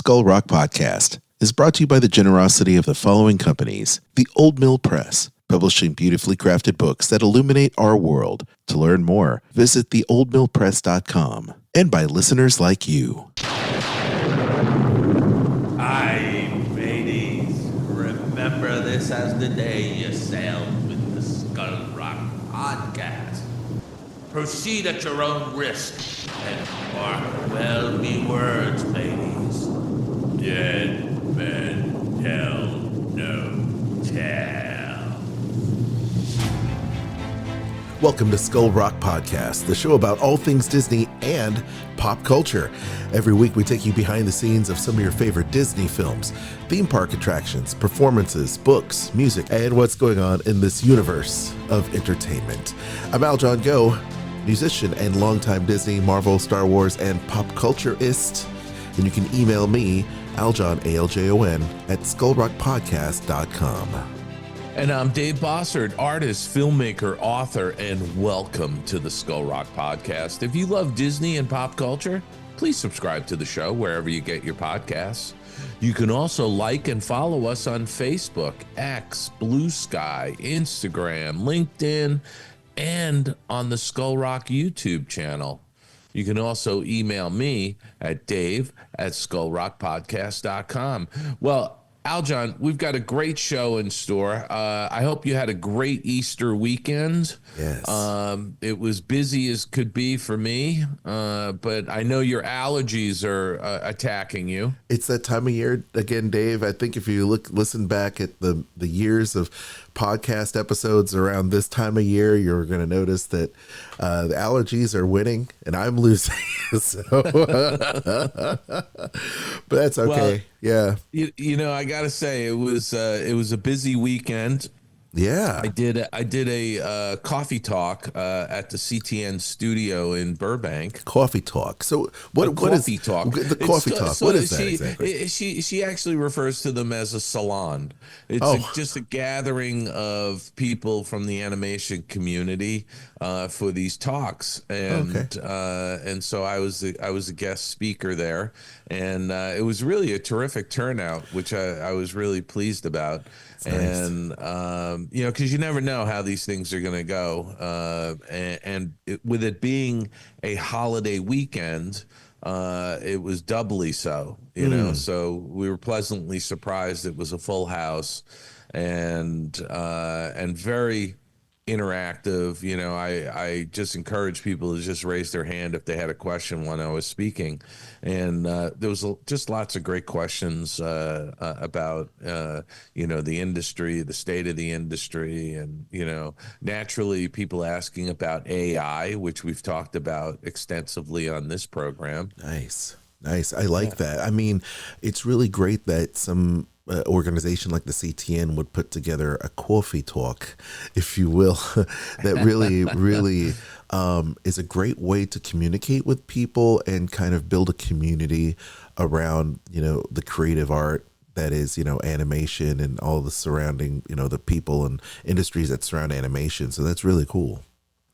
Skull Rock Podcast is brought to you by the generosity of the following companies: the Old Mill Press, publishing beautifully crafted books that illuminate our world. To learn more, visit theoldmillpress.com. And by listeners like you. Aye, mateys, remember this as the day you sailed with the Skull Rock Podcast. Proceed at your own risk and mark well me words, mateys. Dead men tell no tale. Welcome to Skull Rock Podcast, the show about all things Disney and pop culture. Every week we take you behind the scenes of some of your favorite Disney films, theme park attractions, performances, books, music, and what's going on in this universe of entertainment. I'm Aljon Go, musician and longtime Disney, Marvel, Star Wars, and pop cultureist. And you can email me, Aljon, A-L-J-O-N, at skullrockpodcast.com. And I'm Dave Bossard, artist, filmmaker, author, and welcome to the Skull Rock Podcast. If you love Disney and pop culture, please subscribe to the show wherever you get your podcasts. You can also like and follow us on Facebook, X, Blue Sky, Instagram, LinkedIn, and on the Skull Rock YouTube channel. You can also email me at dave@skullrockpodcast.com. Well, Aljon, we've got a great show in store. I hope you had a great Easter weekend. Yes. It was busy as could be for me, but I know your allergies are attacking you. It's that time of year again, Dave. I think if you listen back at the years of podcast episodes around this time of year, you're going to notice that the allergies are winning and I'm losing. So, but that's okay. Well, yeah. You know, I got to say it was a busy weekend. Yeah. I did a coffee talk at the CTN studio in Burbank. Coffee talk. So what is coffee talk? The coffee talk. So what is that exactly? She actually refers to them as a salon. It's just a gathering of people from the animation community for these talks, and so I was a guest speaker there, and it was really a terrific turnout, which I was really pleased about. And you know, because you never know how these things are going to go, with it being a holiday weekend, it was doubly so. You know, so we were pleasantly surprised. It was a full house, and very interactive. You know, I just encourage people to just raise their hand if they had a question when I was speaking, and there was just lots of great questions about you know, the industry, the state of the industry, and you know, naturally people asking about AI, which we've talked about extensively on this program. Nice. I like that. I mean, it's really great that some organization like the CTN would put together a coffee talk, if you will, that really is a great way to communicate with people and kind of build a community around, you know, the creative art that is, you know, animation and all the surrounding, you know, the people and industries that surround animation. So that's really cool.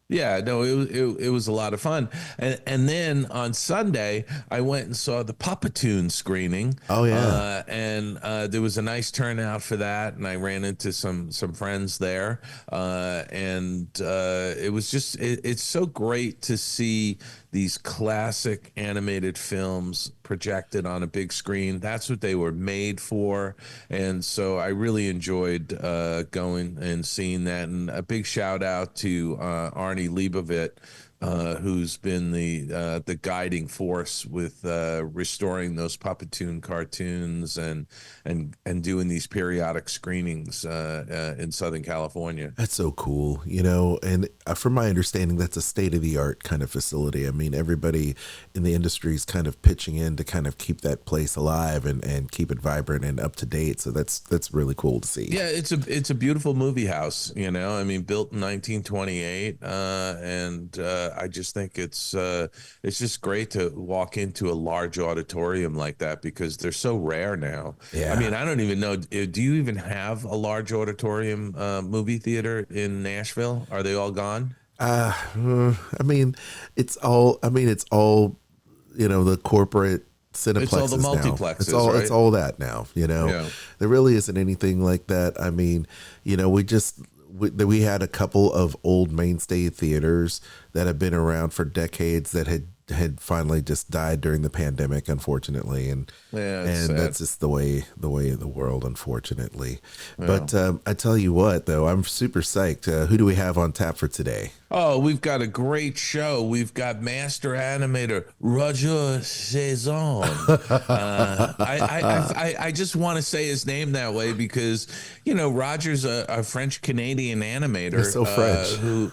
Yeah, no, it was a lot of fun. And then on Sunday, I went and saw the Puppetoon screening. Oh, yeah. And there was a nice turnout for that. And I ran into some friends there. It was just, it's so great to see these classic animated films projected on a big screen. That's what they were made for. And so I really enjoyed going and seeing that. And a big shout out to Arnie Leibovit, who's been the guiding force with restoring those Puppetoon cartoons and doing these periodic screenings in Southern California. That's so cool, you know, and from my understanding, that's a state-of-the-art kind of facility. I mean, everybody in the industry is kind of pitching in to kind of keep that place alive and keep it vibrant and up to date. So that's really cool to see. Yeah, it's a beautiful movie house, you know. I mean, built in 1928, and I just think it's just great to walk into a large auditorium like that because they're so rare now. Yeah. I mean, I don't even know. Do you even have a large auditorium movie theater in Nashville? Are they all gone? I mean, it's all, you know, the corporate It's all the cineplexes now. multiplexes, It's right? all that now. Yeah. There really isn't anything like that. I mean, we had a couple of old mainstay theaters that have been around for decades that had finally just died during the pandemic, unfortunately, and Yeah, it's sad. that's just the way of the world, unfortunately. Yeah. But I tell you what, though, I'm super psyched. Who do we have on tap for today? Oh, we've got a great show. We've got master animator Roger Chiasson. I just want to say his name that way because Roger's a French Canadian animator. You're so French. Who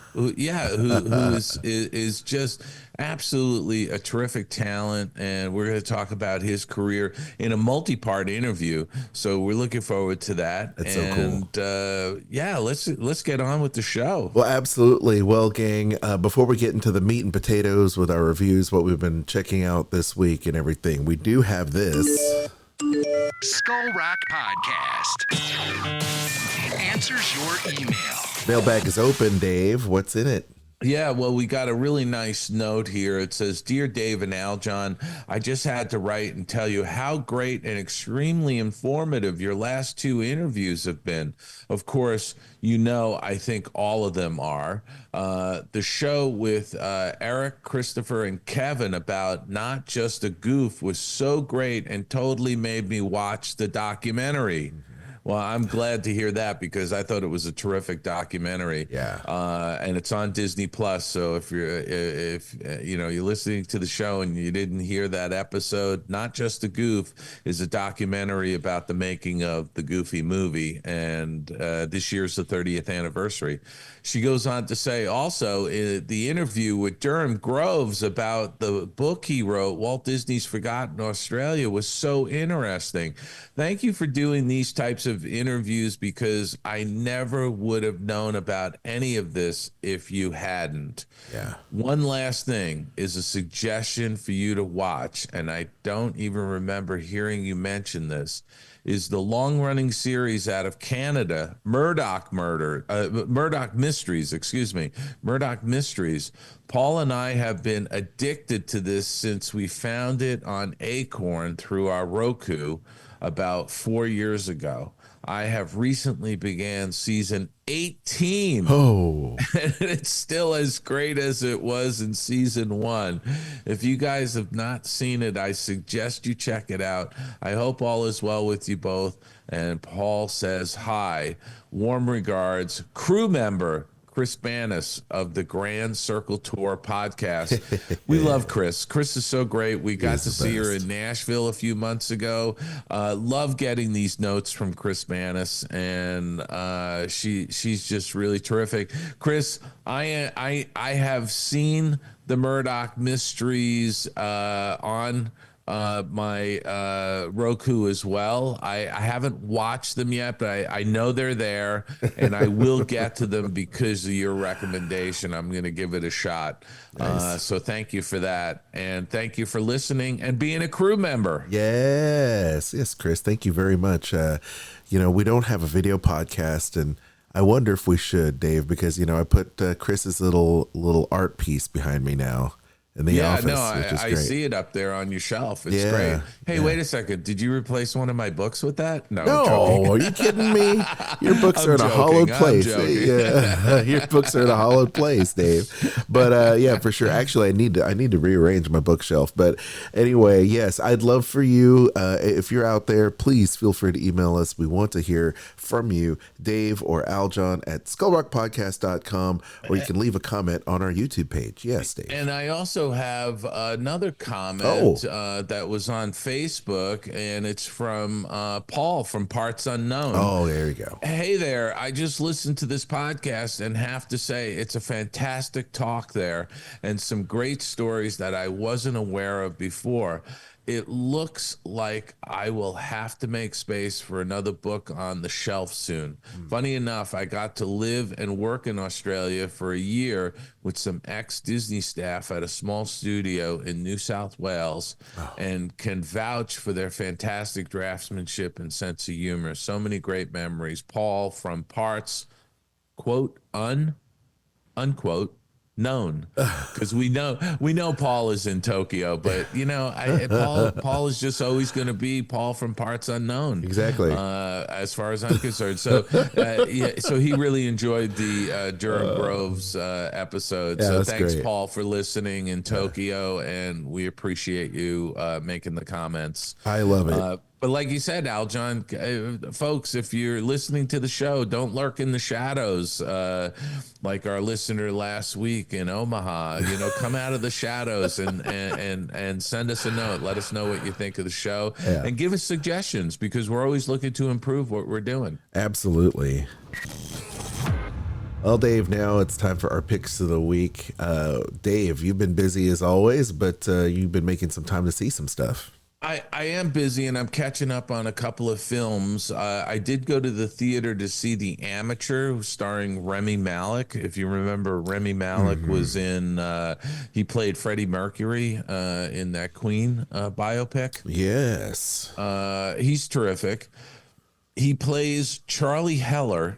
is just absolutely a terrific talent, and we're going to talk about his career in a multi-part interview. So we're looking forward to that. That's so cool. Yeah, let's get on with the show. Well, absolutely. Well, gang, before we get into the meat and potatoes with our reviews, what we've been checking out this week and everything, we do have this Skull Rock Podcast answers your email. Mailbag is open, Dave. What's in it? Yeah, well, we got a really nice note here. It says, "Dear Dave and Aljon, I just had to write and tell you how great and extremely informative your last two interviews have been. Of course, I think all of them are. The show with Eric, Christopher, and Kevin about Not Just a Goof was so great and totally made me watch the documentary." Well, I'm glad to hear that because I thought it was a terrific documentary. Yeah. And it's on Disney Plus. So if you're listening to the show and you didn't hear that episode, Not Just a Goof is a documentary about the making of the Goofy movie. And this year's the 30th anniversary. She goes on to say also the interview with Durham Groves about the book he wrote, Walt Disney's Forgotten Australia, was so interesting. Thank you for doing these types of interviews because I never would have known about any of this if you hadn't. Yeah. One last thing is a suggestion for you to watch, and I don't even remember hearing you mention this, is the long-running series out of Canada, Murdoch Mysteries. Murdoch Mysteries. Paul and I have been addicted to this since we found it on Acorn through our Roku about 4 years ago. I have recently began season 18. Oh. And it's still as great as it was in season 1. If you guys have not seen it, I suggest you check it out. I hope all is well with you both. And Paul says, hi, warm regards, crew member Chris Banis of the Grand Circle Tour podcast. We love Chris. Chris is so great. We got to see her in Nashville a few months ago. Love getting these notes from Chris Banis, and she's just really terrific. Chris, I have seen the Murdoch Mysteries on my Roku as well. I haven't watched them yet, but I know they're there, and I will get to them because of your recommendation. I'm going to give it a shot. Nice. So thank you for that, and thank you for listening and being a crew member. Yes, Chris. Thank you very much. We don't have a video podcast, and I wonder if we should, Dave, because I put Chris's little art piece behind me now. In the office, which is I great. See it up there on your shelf. It's great. Hey, wait a second. Did you replace one of my books with that? No, are you kidding me? Your books are in a hollowed place. Yeah, your books are in a hollowed place, Dave. But for sure. Actually, I need to rearrange my bookshelf. But anyway, yes, I'd love for you if you're out there, please feel free to email us. We want to hear from you, Dave or Aljon at skullrockpodcast.com, or you can leave a comment on our YouTube page. Yes, Dave. And I also have another comment that was on Facebook, and it's from Paul from Parts Unknown. Oh, there you go. Hey there, I just listened to this podcast and have to say it's a fantastic talk there and some great stories that I wasn't aware of before. It looks like I will have to make space for another book on the shelf soon. Funny enough, I got to live and work in Australia for a year with some ex-Disney staff at a small studio in New South Wales and can vouch for their fantastic draftsmanship and sense of humor. So many great memories. Paul from Parts, quote, unquote, known, because we know Paul is in Tokyo, but Paul is just always going to be Paul from Parts Unknown. Exactly. As far as I'm concerned. So so he really enjoyed the Durham Groves episode. Yeah, so that's thanks, great. Paul, for listening in Tokyo, and we appreciate you making the comments. I love it. But like you said, Aljon, folks, if you're listening to the show, don't lurk in the shadows. Like our listener last week in Omaha, come out of the shadows and send us a note. Let us know what you think of the show and give us suggestions, because we're always looking to improve what we're doing. Absolutely. Well, Dave, now it's time for our picks of the week. Dave, you've been busy as always, but you've been making some time to see some stuff. I am busy, and I'm catching up on a couple of films. I did go to the theater to see The Amateur, starring Rami Malek. If you remember, Rami Malek was in, he played Freddie Mercury in that Queen biopic. Yes. He's terrific. He plays Charlie Heller,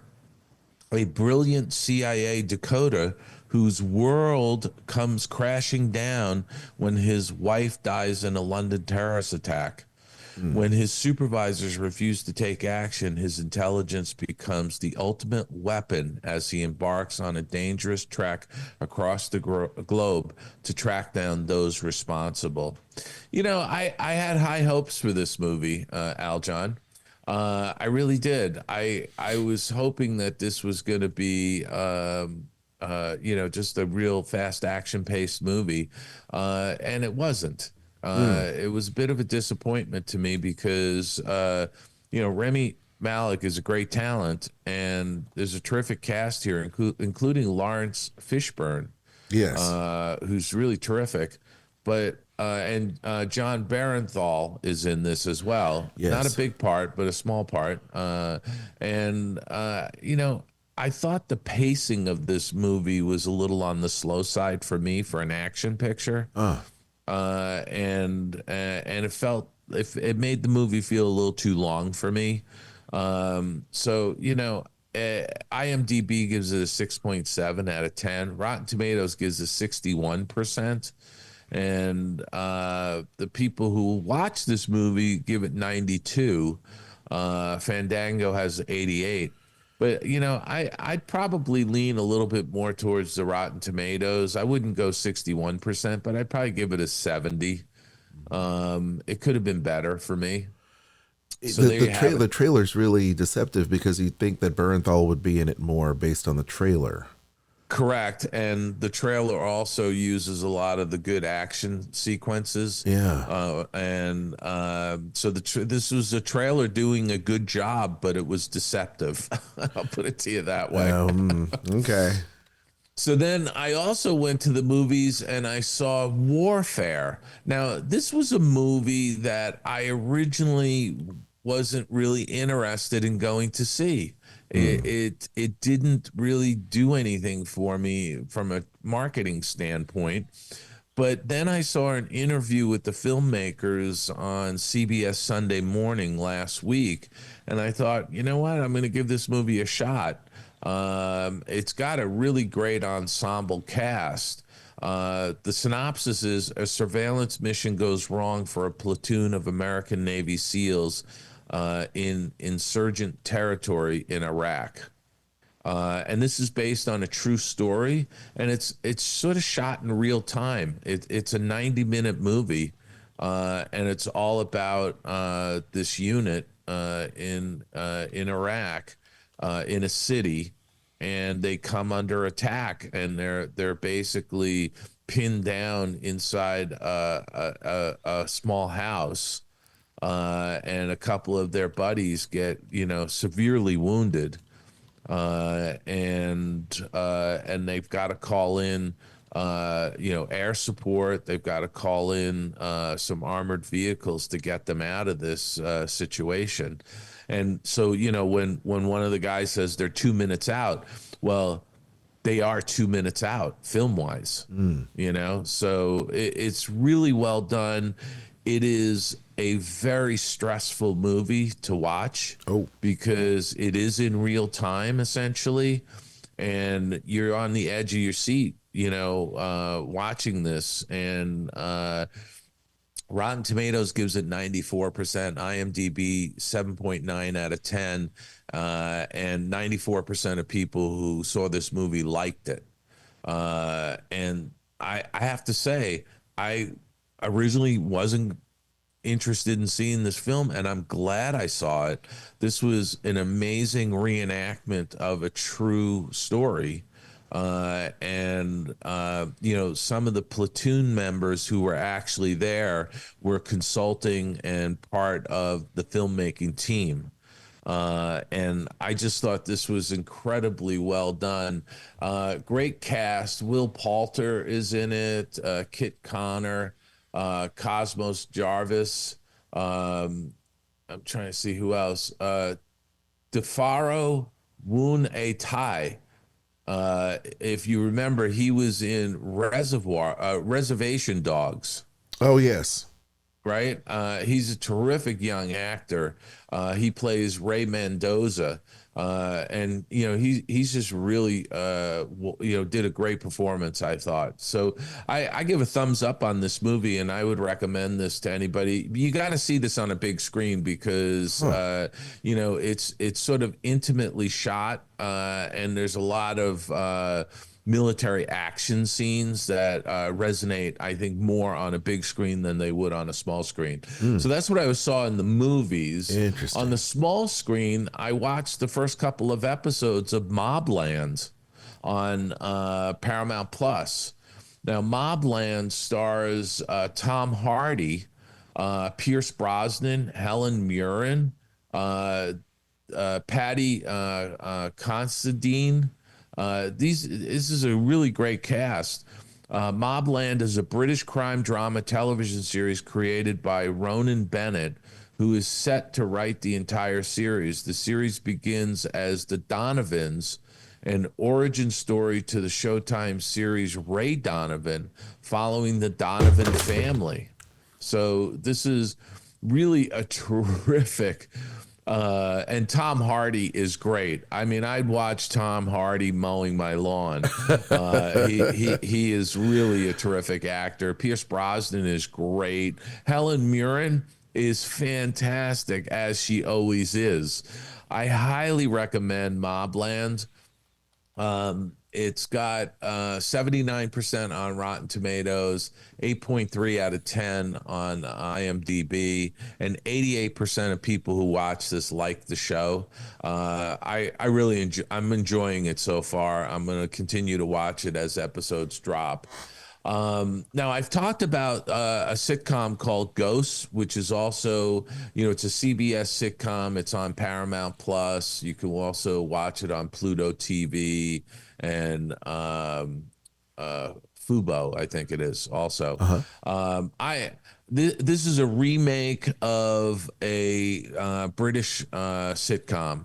a brilliant CIA decoder whose world comes crashing down when his wife dies in a London terrorist attack. When his supervisors refuse to take action, his intelligence becomes the ultimate weapon as he embarks on a dangerous trek across the globe to track down those responsible. I had high hopes for this movie, Aljon. I really did. I was hoping that this was going to be just a real fast action-paced movie, and it wasn't. It was a bit of a disappointment to me because, Rami Malek is a great talent, and there's a terrific cast here, including Lawrence Fishburne, yes, who's really terrific. But and John Barenthal is in this as well. Yes. Not a big part, but a small part. I thought the pacing of this movie was a little on the slow side for me for an action picture. And it made the movie feel a little too long for me. IMDb gives it a 6.7 out of 10. Rotten Tomatoes gives it 61%. And the people who watch this movie give it 92. Fandango has 88. But, I'd probably lean a little bit more towards the Rotten Tomatoes. I wouldn't go 61%, but I'd probably give it a 70. It could have been better for me. So the trailer's really deceptive because you'd think that Barenthal would be in it more based on the trailer. Correct. And the trailer also uses a lot of the good action sequences. Yeah. So this was a trailer doing a good job, but it was deceptive. I'll put it to you that way. Okay. So then I also went to the movies and I saw Warfare. Now, this was a movie that I originally wasn't really interested in going to see. It didn't really do anything for me from a marketing standpoint. But then I saw an interview with the filmmakers on CBS Sunday Morning last week, and I thought, you know what, I'm going to give this movie a shot. It's got a really great ensemble cast. The synopsis is: a surveillance mission goes wrong for a platoon of American Navy SEALs in insurgent territory in Iraq. And this is based on a true story, and it's sort of shot in real time. It's a 90-minute movie, and it's all about this unit in Iraq, in a city, and they come under attack, and they're basically pinned down inside a small house. And a couple of their buddies get, severely wounded, and they've got to call in, air support. They've got to call in some armored vehicles to get them out of this situation. And so, when one of the guys says they're 2 minutes out, well, they are 2 minutes out film-wise, So it's really well done. It is a very stressful movie to watch because it is in real time, essentially, and you're on the edge of your seat watching this, and Rotten Tomatoes gives it 94%, IMDb 7.9 out of 10, and 94% of people who saw this movie liked it. And I have to say, I originally wasn't interested in seeing this film, and I'm glad I saw it. This was an amazing reenactment of a true story. And some of the platoon members who were actually there were consulting and part of the filmmaking team. And I just thought this was incredibly well done. Great cast. Will Poulter is in it. Kit Connor, Cosmos Jarvis. I'm trying to see who else. Defaro Woon A Tai. If you remember, he was in Reservation Dogs. Oh, yes. Right? He's a terrific young actor. He plays Ray Mendoza. And he's just really did a great performance, I thought. So I give a thumbs up on this movie, and I would recommend this to anybody. You got to see this on a big screen because it's sort of intimately shot, and there's a lot of military action scenes that resonate, I think, more on a big screen than they would on a small screen. So that's what I saw in the movies. Interesting. On the small screen, I watched the first couple of episodes of Mobland on Paramount Plus. Now, Mobland stars Tom Hardy, Pierce Brosnan, Helen Mirren, Patty Considine. This is a really great cast. Mobland is a British crime drama television series created by Ronan Bennett, who is set to write the entire series. The series begins as The Donovans, an origin story to the Showtime series Ray Donovan, following the Donovan family. So this is really a terrific. And Tom Hardy is great. I mean, I'd watch Tom Hardy mowing my lawn. He is really a terrific actor. Pierce Brosnan is great. Helen Mirren is fantastic, as she always is. I highly recommend Mobland. It's got 79% on Rotten Tomatoes, 8.3 out of 10 on IMDb, and 88% of people who watch this like the show. I really I'm enjoying it so far. I'm going to continue to watch it as episodes drop. Now, I've talked about a sitcom called Ghosts, which is also, it's a CBS sitcom. It's on Paramount Plus. You can also watch it on Pluto TV and Fubo, I think it is also. This is a remake of a British sitcom.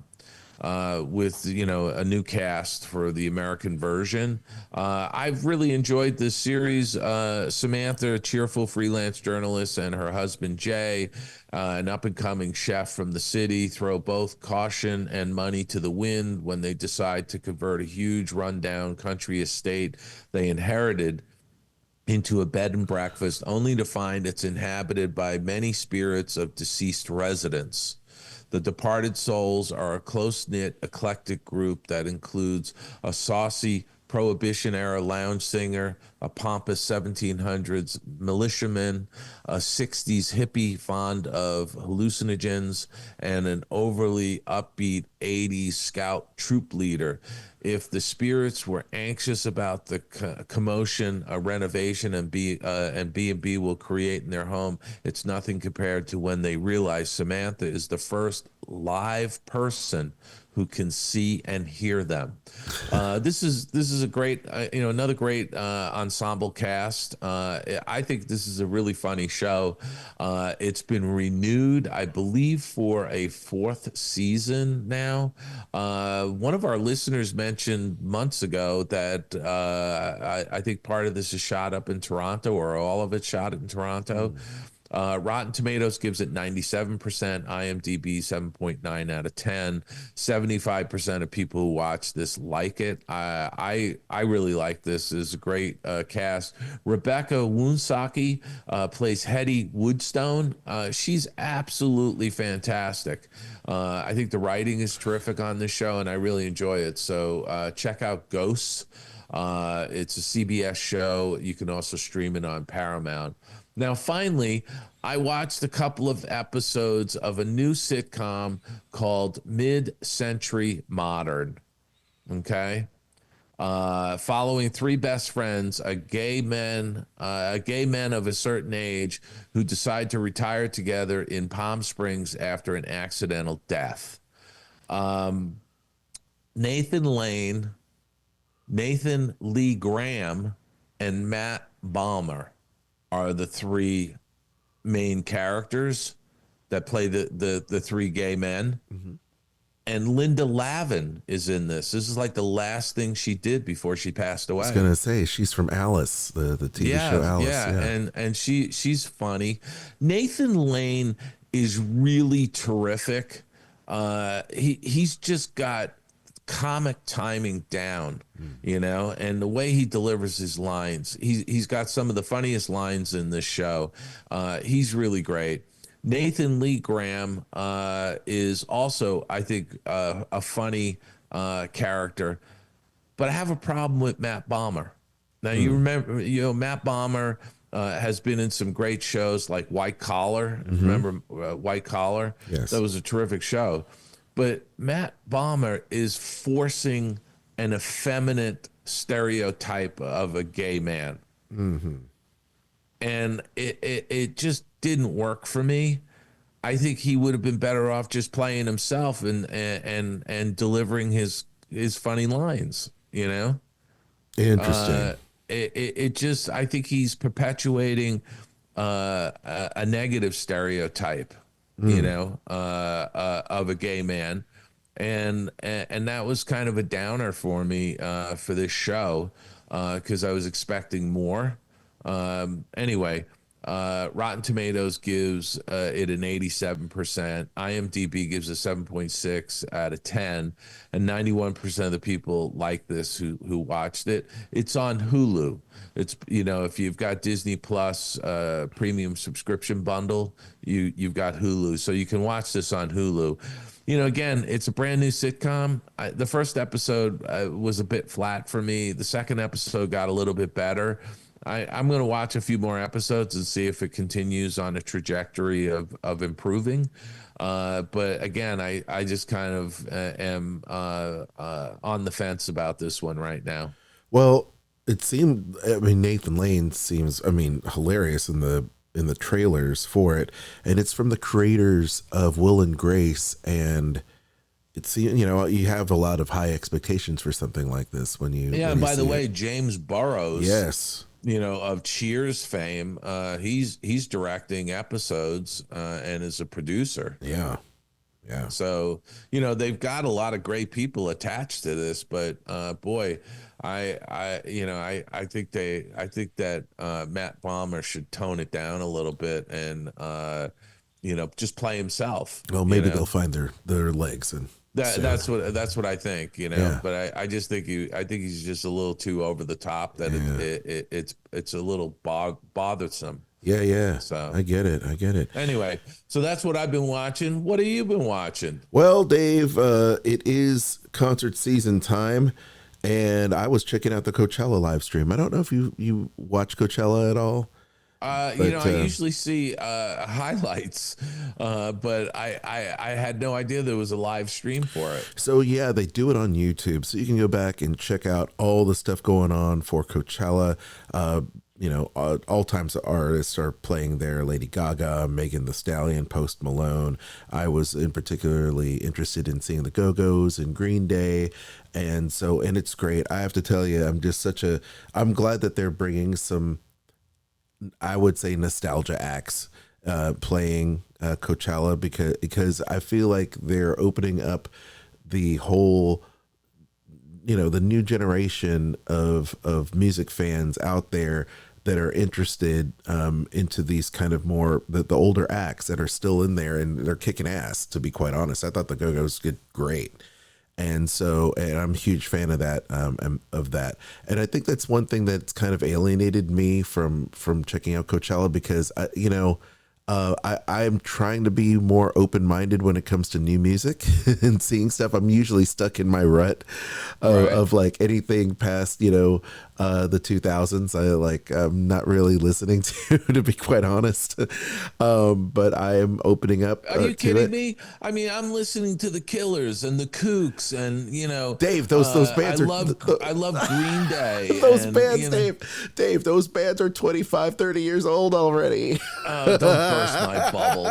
With a new cast for the American version. I've really enjoyed this series. Samantha, a cheerful freelance journalist, and her husband Jay, an up-and-coming chef from the city, throw both caution and money to the wind when they decide to convert a huge rundown country estate they inherited into a bed and breakfast, only to find it's inhabited by many spirits of deceased residents. The Departed Souls are a close-knit, eclectic group that includes a saucy Prohibition-era lounge singer, a pompous 1700s militiaman, a 60s hippie fond of hallucinogens, and an overly upbeat 80s scout troop leader. If the spirits were anxious about the commotion a renovation and B&B will create in their home, it's nothing compared to when they realize Samantha is the first live person who can see and hear them. This is a great, another great ensemble cast. I think this is a really funny show. It's been renewed, I believe, for a 4th season now. One of our listeners mentioned months ago that I think part of this is shot up in Toronto, or all of it shot in Toronto. Rotten Tomatoes gives it 97%, IMDb 7.9 out of 10. 75% of people who watch this like it. I really like this. It's a great cast. Rebecca Woonsaki plays Hetty Woodstone. She's absolutely fantastic. I think the writing is terrific on this show, and I really enjoy it. So check out Ghosts. It's a CBS show. You can also stream it on Paramount. Now, finally, I watched a couple of episodes of a new sitcom called Mid-Century Modern. Okay. Following three best friends, a gay men of a certain age who decide to retire together in Palm Springs after an accidental death. Nathan Lee Graham, and Matt Bomer are the three main characters that play the three gay men. Mm-hmm. And Linda Lavin is in this. This is like the last thing she did before she passed away. I was gonna say she's from Alice, the TV show Alice. Yeah. And she's funny. Nathan Lane is really terrific. He's just got comic timing down, you know, and the way he delivers his lines. He's got some of the funniest lines in this show. He's really great. Nathan Lee Graham is also, I think, a funny character, but I have a problem with Matt Bomer. Now, you remember, Matt Bomer has been in some great shows like White Collar. Remember White Collar? Yes. That was a terrific show. But Matt Bomer is forcing an effeminate stereotype of a gay man. Mm-hmm. And it just didn't work for me. I think he would have been better off just playing himself and delivering his funny lines, you know? Interesting. It just, I think he's perpetuating a negative stereotype, you know, of a gay man. And that was kind of a downer for me for this show because I was expecting more. Anyway, Rotten Tomatoes gives it an 87%. IMDb gives a 7.6 out of 10. And 91% of the people like this who watched it. It's on Hulu. It's, you know, if you've got Disney Plus premium subscription bundle, you've got Hulu. So you can watch this on Hulu. You know, again, it's a brand new sitcom. The first episode was a bit flat for me. The second episode got a little bit better. I'm going to watch a few more episodes and see if it continues on a trajectory of improving. But again, I just kind of am on the fence about this one right now. Well, it seemed, I mean, Nathan Lane seems, I mean, hilarious in the trailers for it. And it's from the creators of Will and Grace. And it's, you know, you have a lot of high expectations for something like this when you. Yeah. And by the way, James Burrows. Yes. You know, of Cheers fame, he's directing episodes and is a producer. Yeah. So, you know, they've got a lot of great people attached to this, but boy, I think that Matt Bomer should tone it down a little bit and you know, just play himself. Well, maybe they'll find their legs and. That's what I think, you know. Yeah. But I just think he's just a little too over the top. That it's a little bothersome. Yeah. So I get it. Anyway, so that's what I've been watching. What have you been watching? Well, Dave, it is concert season time, and I was checking out the Coachella live stream. I don't know if you watch Coachella at all. But, you know, I usually see highlights, but I had no idea there was a live stream for it. So, yeah, they do it on YouTube. So you can go back and check out all the stuff going on for Coachella. You know, all types of artists are playing there. Lady Gaga, Megan Thee Stallion, Post Malone. I was particularly interested in seeing the Go-Go's and Green Day. And it's great. I have to tell you, I'm glad that they're bringing some, I would say, nostalgia acts playing Coachella because I feel like they're opening up the whole, you know, the new generation of music fans out there that are interested into these kind of more the older acts that are still in there, and they're kicking ass, to be quite honest. I thought the Go-Go's did great. And I'm a huge fan of that, and I think that's one thing that's kind of alienated me from checking out Coachella, because I am trying to be more open-minded when it comes to new music and seeing stuff. I'm usually stuck in my rut of like anything past, the 2000s. I'm not really listening to be quite honest. But I am opening up. Are you kidding me? I mean, I'm listening to the Killers and the Kooks and, Dave, those bands I love Green Day. Those bands, Dave, those bands are 25, 30 years old already. Don't burst my bubble.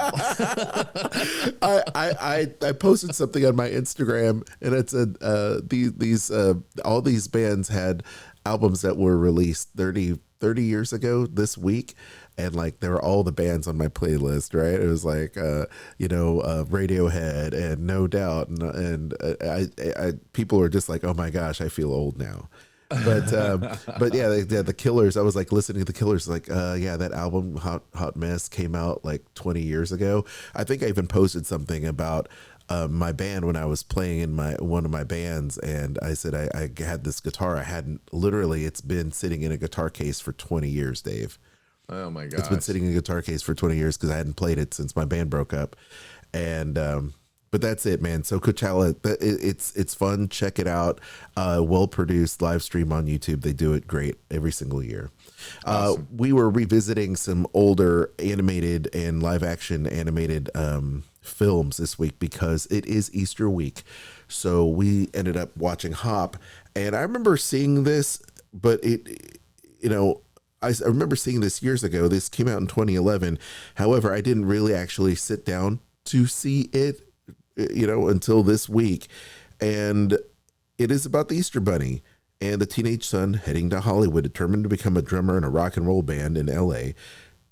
I posted something on my Instagram, and it said these all these bands had albums that were released 30 years ago this week, and like they were all the bands on my playlist, right? It was like Radiohead and No Doubt, and I people were just like, oh my gosh, I feel old now. But yeah, the Killers, I was like listening to the Killers, like that album Hot Mess came out like 20 years ago. I think I even posted something about my band when I was playing in one of my bands, and I said I had this guitar. It's been sitting in a guitar case for 20 years, Dave. Oh my god. It's been sitting in a guitar case for 20 years because I hadn't played it since my band broke up. And but that's it, man. So Coachella, it's fun. Check it out. Well produced live stream on YouTube. They do it great every single year. Awesome. We were revisiting some older animated and live action animated films this week because it is Easter week. So we ended up watching Hop, and I remember seeing this, but I remember seeing this years ago. This came out in 2011. However, I didn't really actually sit down to see it, until this week. And it is about the Easter Bunny and the teenage son heading to Hollywood, determined to become a drummer in a rock and roll band in LA,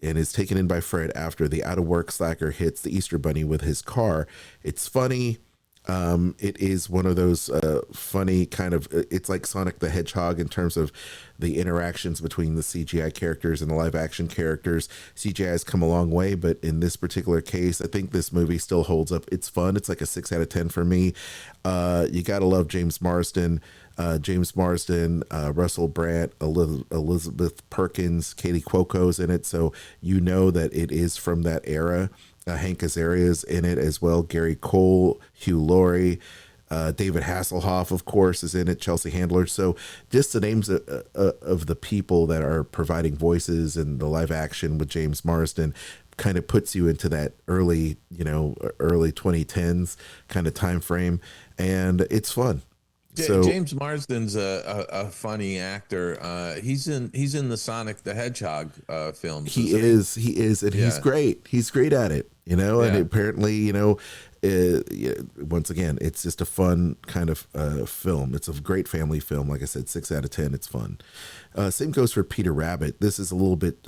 and is taken in by Fred after the out-of-work slacker hits the Easter Bunny with his car. It's funny. It is one of those funny kind of, it's like Sonic the Hedgehog in terms of the interactions between the CGI characters and the live action characters. CGI has come a long way, but in this particular case, I think this movie still holds up. It's fun. It's like a 6 out of 10 for me. You gotta love James Marsden, Russell Brand, Elizabeth Perkins, Katie Cuoco's in it. So that it is from that era. Hank Azaria's in it as well. Gary Cole, Hugh Laurie, David Hasselhoff, of course, is in it. Chelsea Handler. So just the names of the people that are providing voices in the live action with James Marsden kind of puts you into that early 2010s kind of time frame, and it's fun. So James Marsden's a funny actor. He's in the Sonic the Hedgehog films. He is, and he's great. He's great at it, and apparently, once again, it's just a fun kind of film. It's a great family film. Like I said, 6 out of 10. It's fun. Same goes for Peter Rabbit. This is a little bit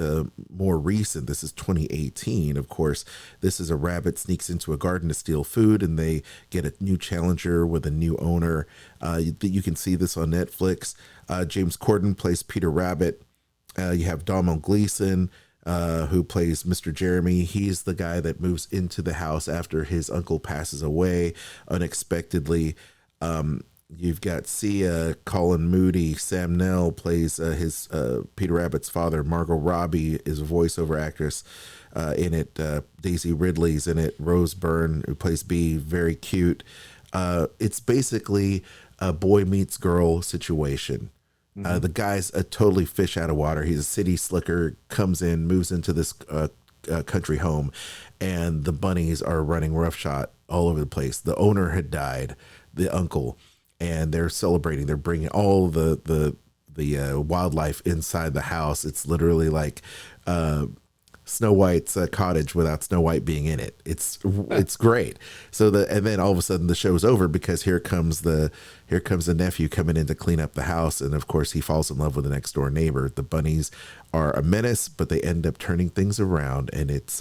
more recent. This is 2018, of course. This is a rabbit sneaks into a garden to steal food, and they get a new challenger with a new owner. You can see this on Netflix. James Corden plays Peter Rabbit. You have Domhnall Gleeson, who plays Mr. Jeremy. He's the guy that moves into the house after his uncle passes away unexpectedly. You've got Sia, Colin Moody. Sam Neill plays his Peter Rabbit's father. Margot Robbie is a voiceover actress in it. Daisy Ridley's in it. Rose Byrne, who plays Bee, very cute. It's basically a boy meets girl situation. The guy's a totally fish out of water. He's a city slicker, comes in, moves into this country home, and the bunnies are running roughshod all over the place. The owner had died, the uncle, and they're celebrating. They're bringing all the wildlife inside the house. It's literally like Snow White's cottage without Snow White being in it. It's great. So and then all of a sudden the show's over because here comes the nephew coming in to clean up the house, and of course he falls in love with the next door neighbor. The bunnies are a menace, but they end up turning things around, and it's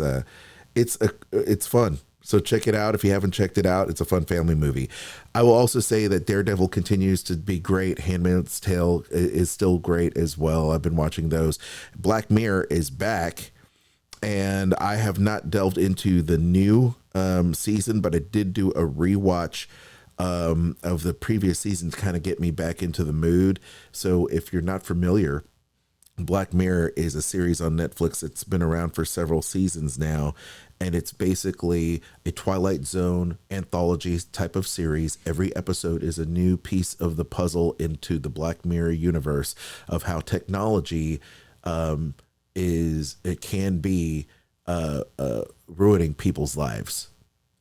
fun. So check it out if you haven't checked it out. It's a fun family movie. I will also say that Daredevil continues to be great. Handmaid's Tale is still great as well. I've been watching those. Black Mirror is back, and I have not delved into the new season, but I did do a rewatch of the previous season to kind of get me back into the mood. So if you're not familiar, Black Mirror is a series on Netflix. It's been around for several seasons now, and it's basically a Twilight Zone anthology type of series. Every episode is a new piece of the puzzle into the Black Mirror universe of how technology it can be ruining people's lives.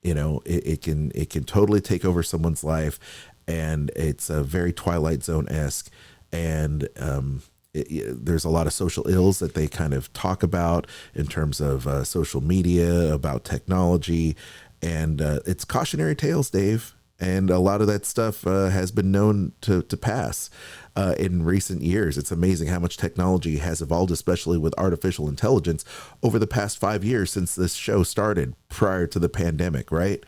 You know, it can totally take over someone's life, and it's a very Twilight Zone-esque, and there's a lot of social ills that they kind of talk about in terms of social media, about technology, and it's cautionary tales, Dave. And a lot of that stuff has been known to pass in recent years. It's amazing how much technology has evolved, especially with artificial intelligence, over the past 5 years since this show started prior to the pandemic, right?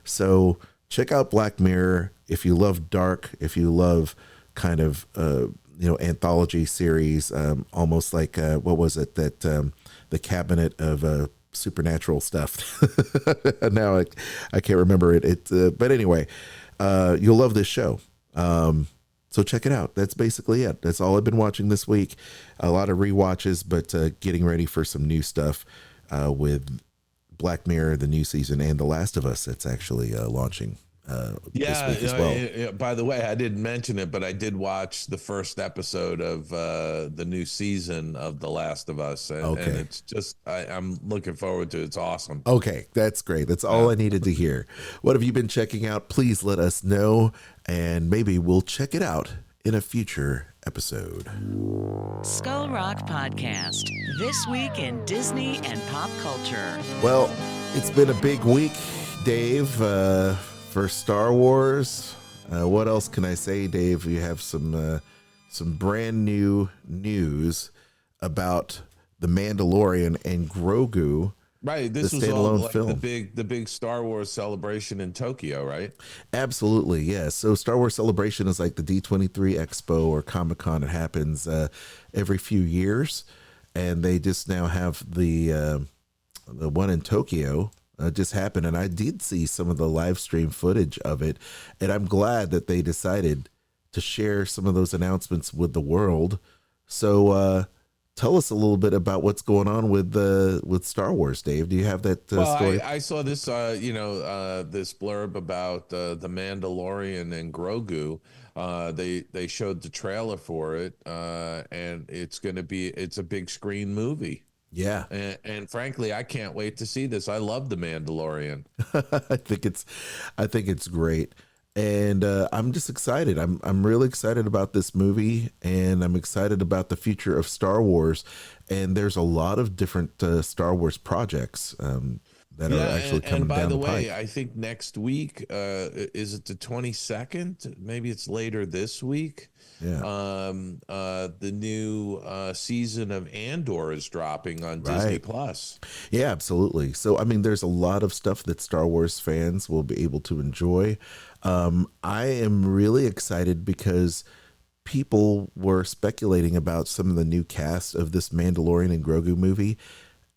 So check out Black Mirror if you love dark, if you love kind of anthology series, almost like what was it that the cabinet of supernatural stuff. Now I can't remember it. But anyway, you'll love this show. So check it out. That's basically it. That's all I've been watching this week. A lot of rewatches, but getting ready for some new stuff with Black Mirror, the new season, and The Last of Us. That's actually launching this week as well. By the way, I didn't mention it, but I did watch the first episode of the new season of The Last of Us, and it's just I'm looking forward to it. It's awesome. Okay, that's great. That's all I needed to hear. What have you been checking out? Please let us know, and maybe we'll check it out in a future episode. Skull Rock Podcast. This week in Disney and pop culture. Well, it's been a big week, Dave, for Star Wars. What else can I say, Dave? You have some brand new news about The Mandalorian and Grogu. Right, this was all like film. the big Star Wars celebration in Tokyo, right? Absolutely, yes. So Star Wars Celebration is like the D23 Expo or Comic-Con. It happens every few years, and they just now have the one in Tokyo just happened, and I did see some of the live stream footage of it, and I'm glad that they decided to share some of those announcements with the world. So tell us a little bit about what's going on with Star Wars, Dave. Do you have that story? I saw this this blurb about the Mandalorian and Grogu. They showed the trailer for it, and it's a big screen movie. Yeah. And frankly, I can't wait to see this. I love The Mandalorian. I think it's great. And I'm just excited. I'm really excited about this movie, and I'm excited about the future of Star Wars. And there's a lot of different Star Wars projects that are actually coming down the pipe. And by the way, I think next week, is it the 22nd? Maybe it's later this week. Yeah. The new season of Andor is dropping on Disney Plus. Yeah, absolutely. So, I mean, there's a lot of stuff that Star Wars fans will be able to enjoy. I am really excited because people were speculating about some of the new cast of this Mandalorian and Grogu movie.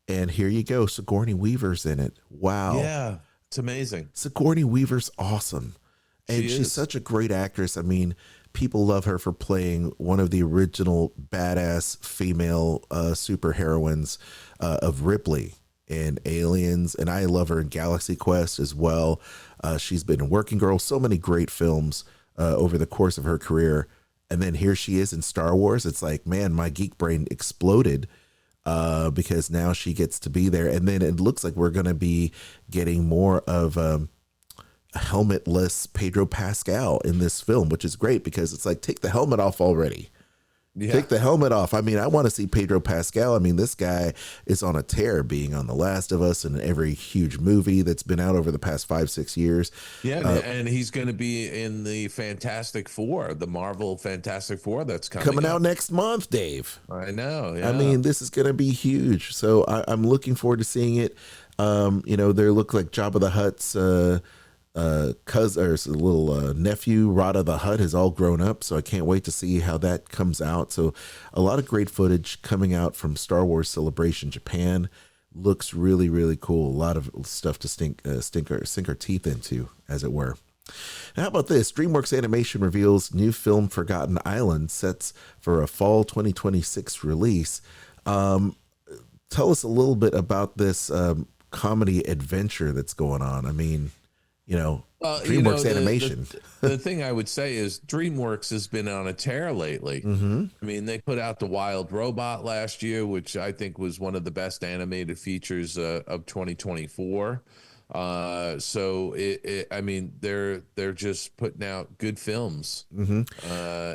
And here you go. Sigourney Weaver's in it. Wow. Yeah, it's amazing. Sigourney Weaver's awesome. And she's such a great actress. I mean, people love her for playing one of the original badass female superheroines of Ripley in Aliens. And I love her in Galaxy Quest as well. She's been in Working Girl, so many great films over the course of her career. And then here she is in Star Wars. It's like, man, my geek brain exploded because now she gets to be there. And then it looks like we're going to be getting more of a helmetless Pedro Pascal in this film, which is great because it's like, take the helmet off already. Yeah. Take the helmet off. I mean, I want to see Pedro Pascal. I mean, this guy is on a tear, being on The Last of Us and every huge movie that's been out over the past 5-6 years. Yeah, and he's going to be in the Fantastic Four, the Marvel Fantastic Four that's coming out next month, Dave. I know. Yeah. I mean, this is going to be huge. So I'm looking forward to seeing it. They look like Jabba the Hutt's cousin or his little nephew Rada the Hutt has all grown up, so I can't wait to see how that comes out. So a lot of great footage coming out from Star Wars Celebration Japan. Looks really, really cool. A lot of stuff to sink our teeth into, as it were. Now, how about this? DreamWorks Animation reveals new film Forgotten Island sets for a fall 2026 release. Tell us a little bit about this comedy adventure that's going on. I mean, DreamWorks Animation. The thing I would say is DreamWorks has been on a tear lately. Mm-hmm. I mean, they put out The Wild Robot last year, which I think was one of the best animated features of 2024. I mean, they're just putting out good films. Mm-hmm.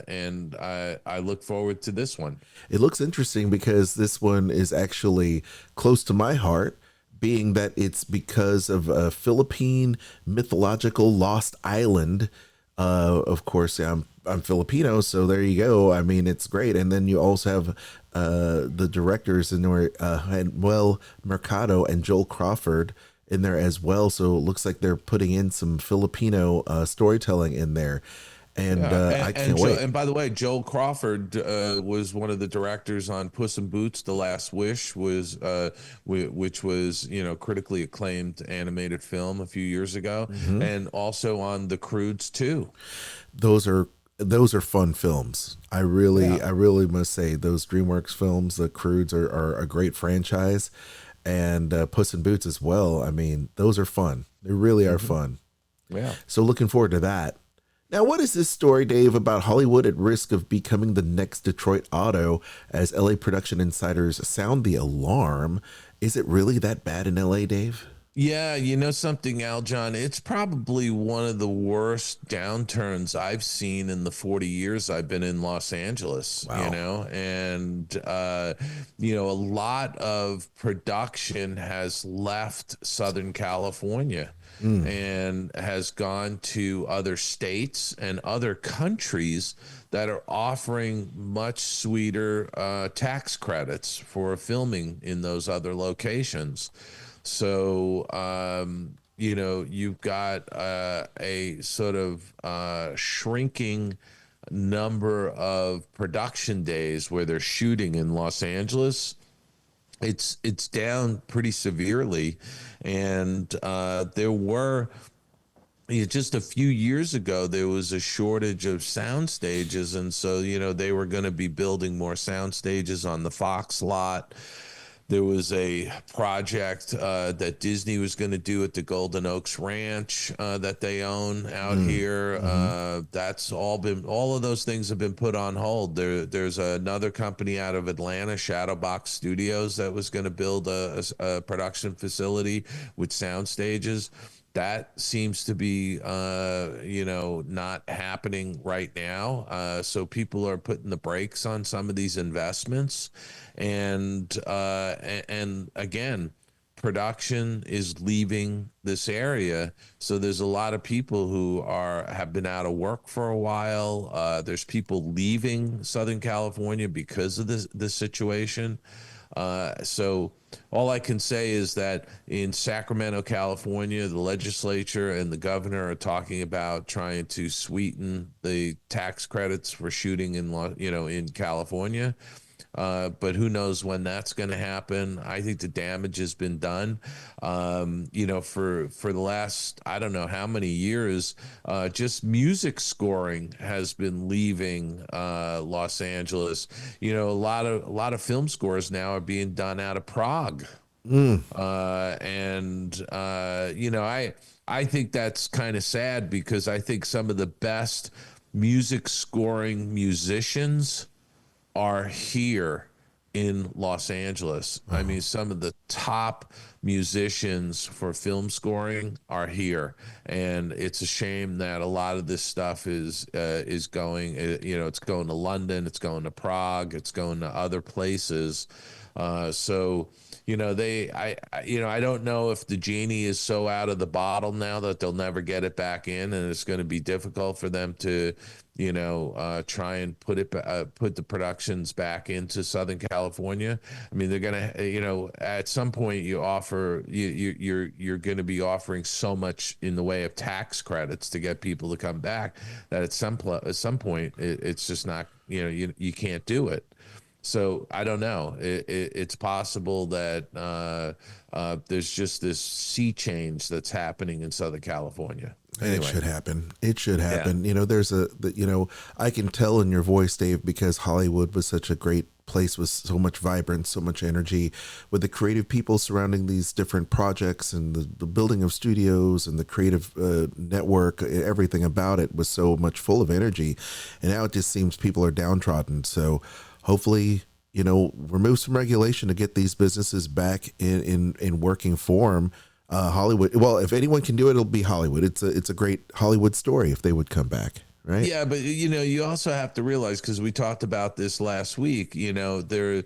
And I look forward to this one. It looks interesting because this one is actually close to my heart, being that it's because of a Philippine mythological lost island. Of course, I'm Filipino, so there you go. I mean, it's great. And then you also have the directors in there, Manuel Mercado and Joel Crawford in there as well. So it looks like they're putting in some Filipino storytelling in there. And I can't wait. And by the way, Joel Crawford was one of the directors on Puss in Boots: The Last Wish, which was critically acclaimed animated film a few years ago, Mm-hmm. and also on The Croods too. Those are fun films. I really must say those DreamWorks films, The Croods, are a great franchise, and Puss in Boots as well. I mean, those are fun. They really are fun. Yeah. So looking forward to that. Now, what is this story, Dave, about Hollywood at risk of becoming the next Detroit Auto as LA production insiders sound the alarm? Is it really that bad in LA, Dave? Yeah, you know something, Aljon? It's probably one of the worst downturns I've seen in the 40 years I've been in Los Angeles. Wow. And a lot of production has left Southern California. And has gone to other states and other countries that are offering much sweeter tax credits for filming in those other locations. So, you've got a sort of shrinking number of production days where they're shooting in Los Angeles. It's down pretty severely, and there were just a few years ago there was a shortage of sound stages, and so they were going to be building more sound stages on the Fox lot. There was a project that Disney was going to do at the Golden Oaks Ranch that they own out here. That's all of those things have been put on hold. There's another company out of Atlanta, Shadowbox Studios, that was going to build a production facility with sound stages. That seems to be, not happening right now. So people are putting the brakes on some of these investments, and again, production is leaving this area. So there's a lot of people who have been out of work for a while. There's people leaving Southern California because of this situation. So all I can say is that in Sacramento, California, the legislature and the governor are talking about trying to sweeten the tax credits for shooting in California. But who knows when that's going to happen. I think the damage has been done. For the last, I don't know how many years, just music scoring has been leaving Los Angeles. A lot of film scores now are being done out of Prague. I think that's kind of sad, because I think some of the best music scoring musicians are here in Los Angeles. I mean, some of the top musicians for film scoring are here, and it's a shame that a lot of this stuff is going. It's going to London, it's going to Prague, it's going to other places. I don't know if the genie is so out of the bottle now that they'll never get it back in, and it's going to be difficult for them to try and put the productions back into Southern California. I mean, they're gonna, at some point you offer you're going to be offering so much in the way of tax credits to get people to come back that at some point it's just not, you can't do it. So I don't know. It's possible that there's just this sea change that's happening in Southern California. And anyway. it should happen. It should happen. Yeah. There's I can tell in your voice, Dave, because Hollywood was such a great place with so much vibrance, so much energy, with the creative people surrounding these different projects and the building of studios and the creative network. Everything about it was so much full of energy. And now it just seems people are downtrodden. So hopefully, remove some regulation to get these businesses back in working form. Hollywood. Well, if anyone can do it, it'll be Hollywood. It's a great Hollywood story if they would come back. Right. Yeah, but you also have to realize, because we talked about this last week, Deloitte,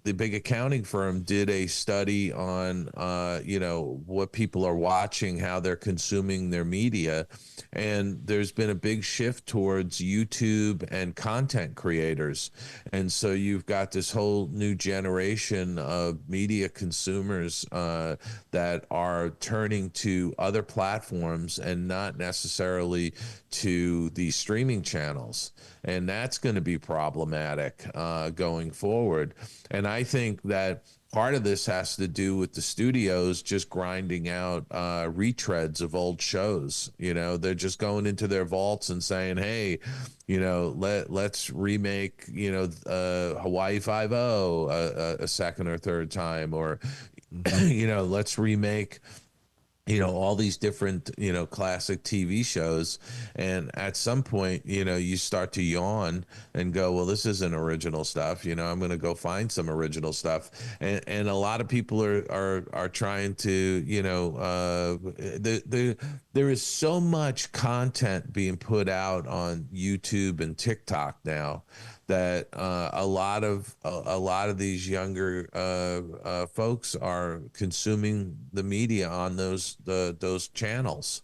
the big accounting firm, did a study on what people are watching, how they're consuming their media, and there's been a big shift towards YouTube and content creators. And so you've got this whole new generation of media consumers that are turning to other platforms and not necessarily to the streaming channels, and that's going to be problematic going forward. And I think that part of this has to do with the studios just grinding out retreads of old shows. They're just going into their vaults and saying, hey, let's remake Hawaii Five-0 a second or third time, or let's remake all these different, classic TV shows. And at some point, you start to yawn and go, well, this isn't original stuff. I'm going to go find some original stuff. And a lot of people are trying to, there is so much content being put out on YouTube and TikTok now that a lot of these younger folks are consuming the media on those channels,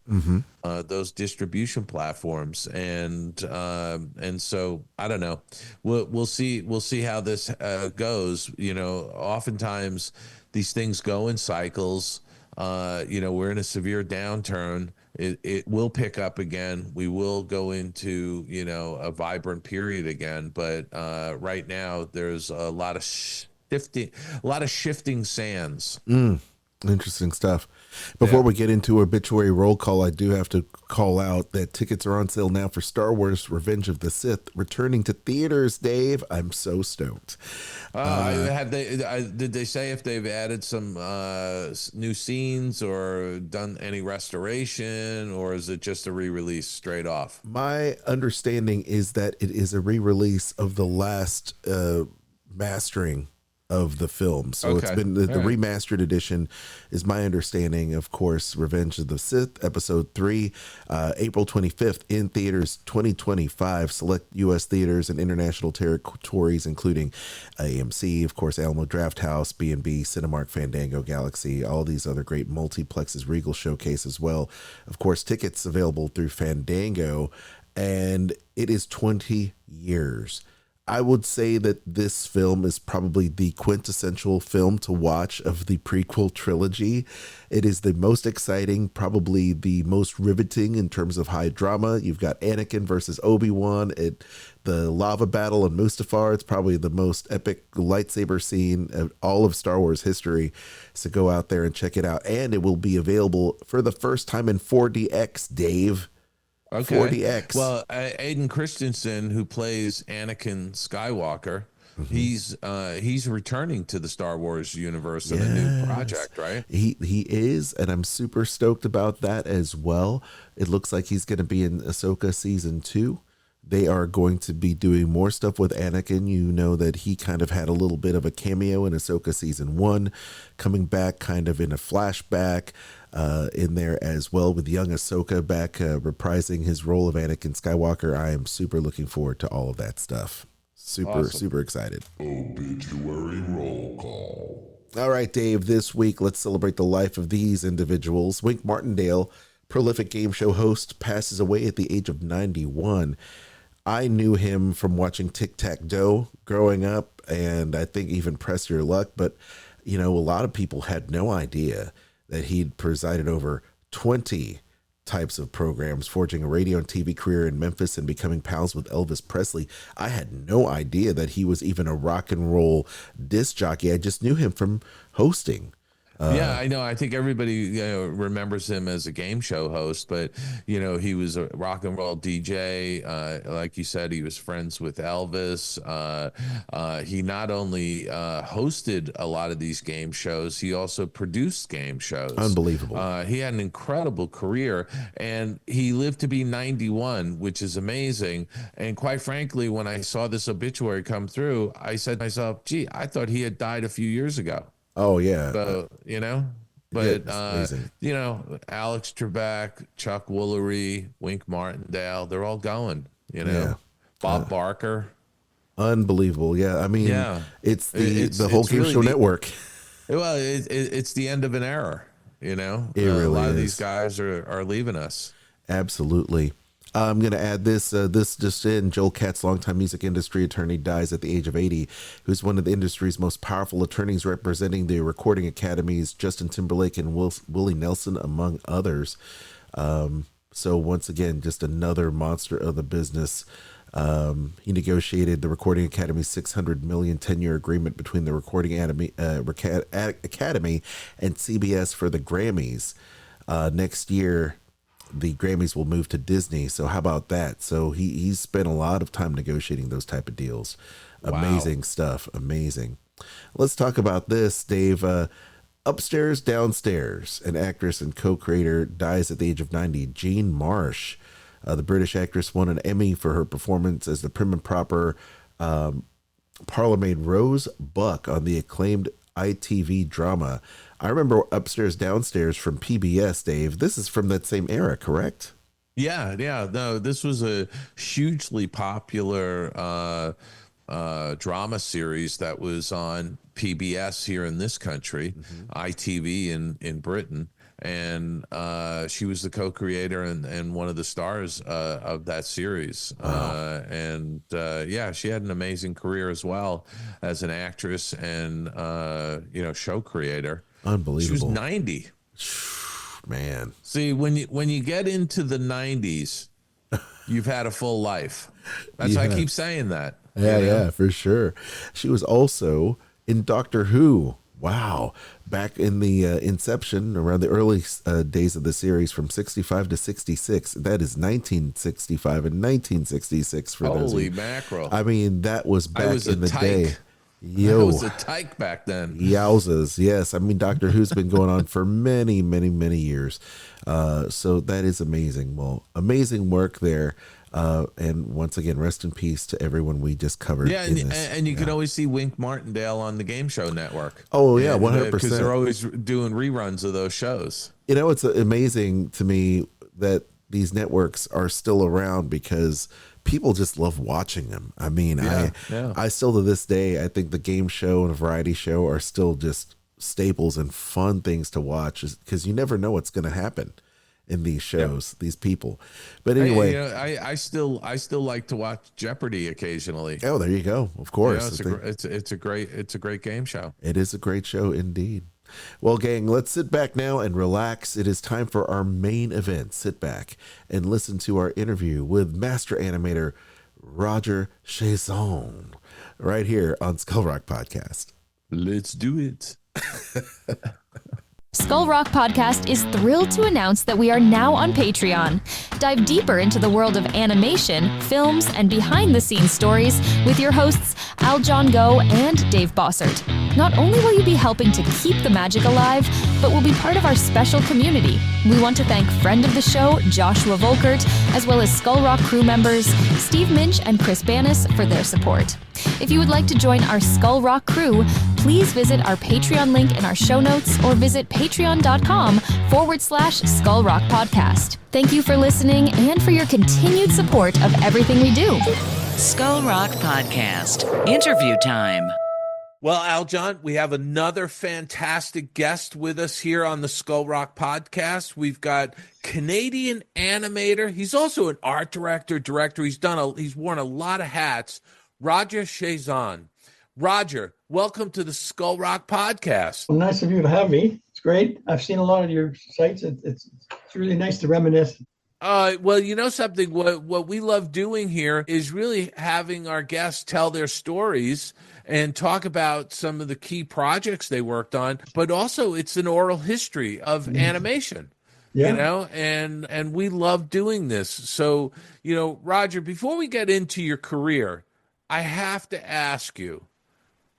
those distribution platforms, and so I don't know. We'll see how this goes. Oftentimes these things go in cycles. We're in a severe downturn. It will pick up again. We will go into, a vibrant period again. But right now, there's a lot of shifting sands. Interesting stuff. Before we get into obituary roll call, I do have to call out that tickets are on sale now for Star Wars Revenge of the Sith returning to theaters, Dave. I'm so stoked. Did they say if they've added some new scenes or done any restoration, or is it just a re-release straight off? My understanding is that it is a re-release of the last mastering of the film. So It's been the remastered edition is my understanding. Of course, Revenge of the Sith episode 3, April 25th in theaters 2025, select US theaters and international territories, including AMC, of course, Alamo Drafthouse, B&B, Cinemark, Fandango, Galaxy, all these other great multiplexes, Regal Showcase as well. Of course, tickets available through Fandango, and it is 20 years. I would say that this film is probably the quintessential film to watch of the prequel trilogy. It is the most exciting, probably the most riveting in terms of high drama. You've got Anakin versus Obi-Wan, the lava battle on Mustafar. It's probably the most epic lightsaber scene of all of Star Wars history. So go out there and check it out. And it will be available for the first time in 4DX, Dave. Okay. 4DX. Well, Aiden Christensen, who plays Anakin Skywalker, he's returning to the Star Wars universe in a new project, right? He is, and I'm super stoked about that as well. It looks like he's going to be in Ahsoka season 2. They are going to be doing more stuff with Anakin. You know that he kind of had a little bit of a cameo in Ahsoka season 1, coming back kind of in a flashback in there as well, with young Ahsoka back reprising his role of Anakin Skywalker. I am super looking forward to all of that stuff. Super excited. Obituary roll call. All right, Dave, this week, let's celebrate the life of these individuals. Wink Martindale, prolific game show host, passes away at the age of 91. I knew him from watching Tic Tac Doe growing up, and I think even Press Your Luck, but a lot of people had no idea that he'd presided over 20 types of programs, forging a radio and TV career in Memphis and becoming pals with Elvis Presley. I had no idea that he was even a rock and roll disc jockey. I just knew him from hosting. Yeah, I know. I think everybody remembers him as a game show host, but he was a rock and roll DJ. Like you said, he was friends with Elvis. He not only hosted a lot of these game shows, he also produced game shows. Unbelievable. He had an incredible career, and he lived to be 91, which is amazing. And quite frankly, when I saw this obituary come through, I said to myself, "Gee, I thought he had died a few years ago." Oh yeah. So, Alex Trebek, Chuck Woolery, Wink Martindale, they're all going, Bob Barker. Unbelievable. Yeah. I mean, it's the whole Game Show Network. Well, it's the end of an era, It really a lot is. of these guys are leaving us. Absolutely. I'm going to add this. This just in: Joel Katz, longtime music industry attorney, dies at the age of 80. Who's one of the industry's most powerful attorneys, representing the recording academies, Justin Timberlake and Willie Nelson, among others. So once again, just another monster of the business. He negotiated the Recording Academy's $600 million 10-year agreement between the Recording Academy and CBS for the Grammys. Next year, the Grammys will move to Disney. So how about that? So he's spent a lot of time negotiating those type of deals. Amazing stuff. Amazing. Let's talk about this, Dave. Upstairs, Downstairs, an actress and co-creator, dies at the age of 90. Jean Marsh, the British actress, won an Emmy for her performance as the prim and proper parlour-maid Rose Buck on the acclaimed ITV drama. I remember Upstairs, Downstairs from PBS, Dave. This is from that same era, correct? Yeah. No, this was a hugely popular drama series that was on PBS here in this country, ITV in Britain. And she was the co-creator and one of the stars of that series. Wow. She had an amazing career as well as an actress and show creator. Unbelievable. She was 90. Man. See, when you get into the 90s, you've had a full life. That's why I keep saying that. Yeah, for sure. She was also in Doctor Who. Wow. Back in the inception, around the early days of the series, from 65 to 66. That is 1965 and 1966 for those. Holy mackerel. I mean, that was back in the day. Yo, I was a tyke back then. Yowzas. Yes. I mean, Doctor Who's been going on for many, many, many years. So that is amazing. Well, amazing work there. And once again, rest in peace to everyone we just covered. Yeah, and you can always see Wink Martindale on the Game Show Network. Oh, yeah, 100%. Because they're always doing reruns of those shows. It's amazing to me that these networks are still around because people just love watching them. I mean, I still to this day, I think the game show and a variety show are still just staples and fun things to watch because you never know what's going to happen in these shows, these people. But anyway, I still like to watch Jeopardy occasionally. Oh, there you go. Of course. It's a great game show. It is a great show indeed. Well, gang, let's sit back now and relax. It is time for our main event. Sit back and listen to our interview with master animator Roger Chiasson right here on Skull Rock Podcast. Let's do it. Skull Rock Podcast is thrilled to announce that we are now on Patreon. Dive deeper into the world of animation, films, and behind-the-scenes stories with your hosts Al John Go and Dave Bossert. Not only will you be helping to keep the magic alive, but will be part of our special community. We want to thank friend of the show Joshua Volkert, as well as Skull Rock crew members Steve Minch and Chris Banis for their support. If you would like to join our Skull Rock crew, please visit our Patreon link in our show notes or visit patreon.com/Skull Rock Podcast. Thank you for listening and for your continued support of everything we do. Skull Rock Podcast. Interview time. Well, Al John, we have another fantastic guest with us here on the Skull Rock Podcast. We've got Canadian animator. He's also an art director. He's worn a lot of hats. Roger Chiasson. Roger, welcome to the Skull Rock Podcast. Well, nice of you to have me. It's great. I've seen a lot of your sites. It's really nice to reminisce. Well, you know something, what we love doing here is really having our guests tell their stories and talk about some of the key projects they worked on, but also it's an oral history of animation. Yeah. You know, and we love doing this. So, you know, Roger, before we get into your career, I have to ask you,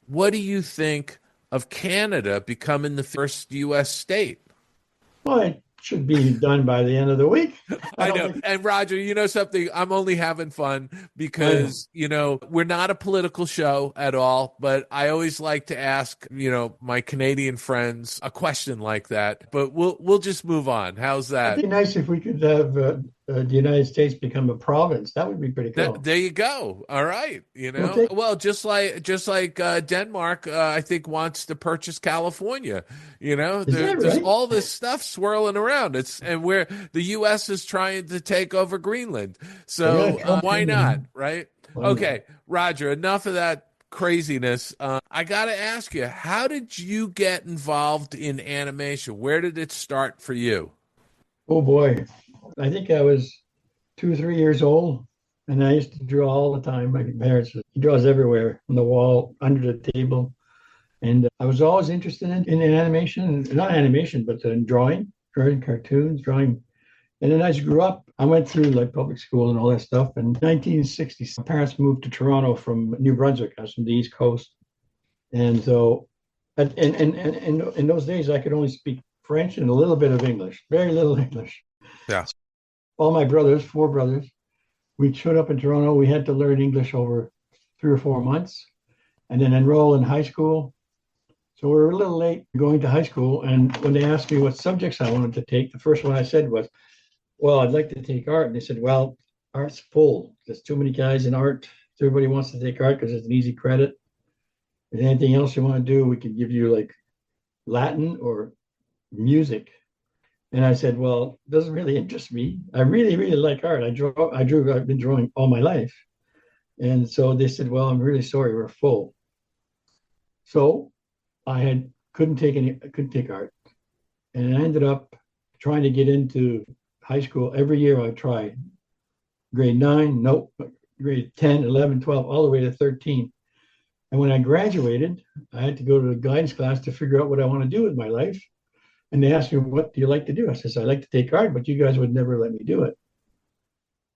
what do you think of Canada becoming the first U.S. state? Well, it should be done by the end of the week. I know. And Roger, you know something? I'm only having fun because, you know, we're not a political show at all, but I always like to ask, you know, my Canadian friends a question like that. But we'll just move on. How's that? It'd be nice if we could have the United States become a province. That would be pretty cool. There you go. All right. You know, well, just like Denmark, I think wants to purchase California. You know, there's all this stuff swirling around. And where the U.S. is trying to take over Greenland. So why not? Right. Okay, Roger, enough of that craziness. I got to ask you, how did you get involved in animation? Where did it start for you? Oh, boy. I think I was 2 or 3 years old, and I used to draw all the time. My parents, he draws everywhere, on the wall, under the table. And I was always interested in animation, not animation, but in drawing cartoons, drawing. And then as I grew up, I went through like public school and all that stuff. In 1960, my parents moved to Toronto from New Brunswick. I was from the East Coast. And so in those days, I could only speak French and a little bit of English, very little English. Yeah. All my brothers, 4 brothers, we showed up in Toronto. We had to learn English over 3 or 4 months and then enroll in high school. So we were a little late going to high school. And when they asked me what subjects I wanted to take, the first one I said was, well, I'd like to take art. And they said, well, art's full. There's too many guys in art. Everybody wants to take art because it's an easy credit. And anything else you want to do, we can give you like Latin or music. And I said, well, it doesn't really interest me. I really, really like art. I've been drawing all my life. And so they said, well, I'm really sorry, we're full. So I couldn't take art. And I ended up trying to get into high school. Every year I tried. Grade 9, nope. Grade 10, 11, 12, all the way to 13. And when I graduated, I had to go to a guidance class to figure out what I want to do with my life. And they asked me, what do you like to do? I said, I like to take art, but you guys would never let me do it.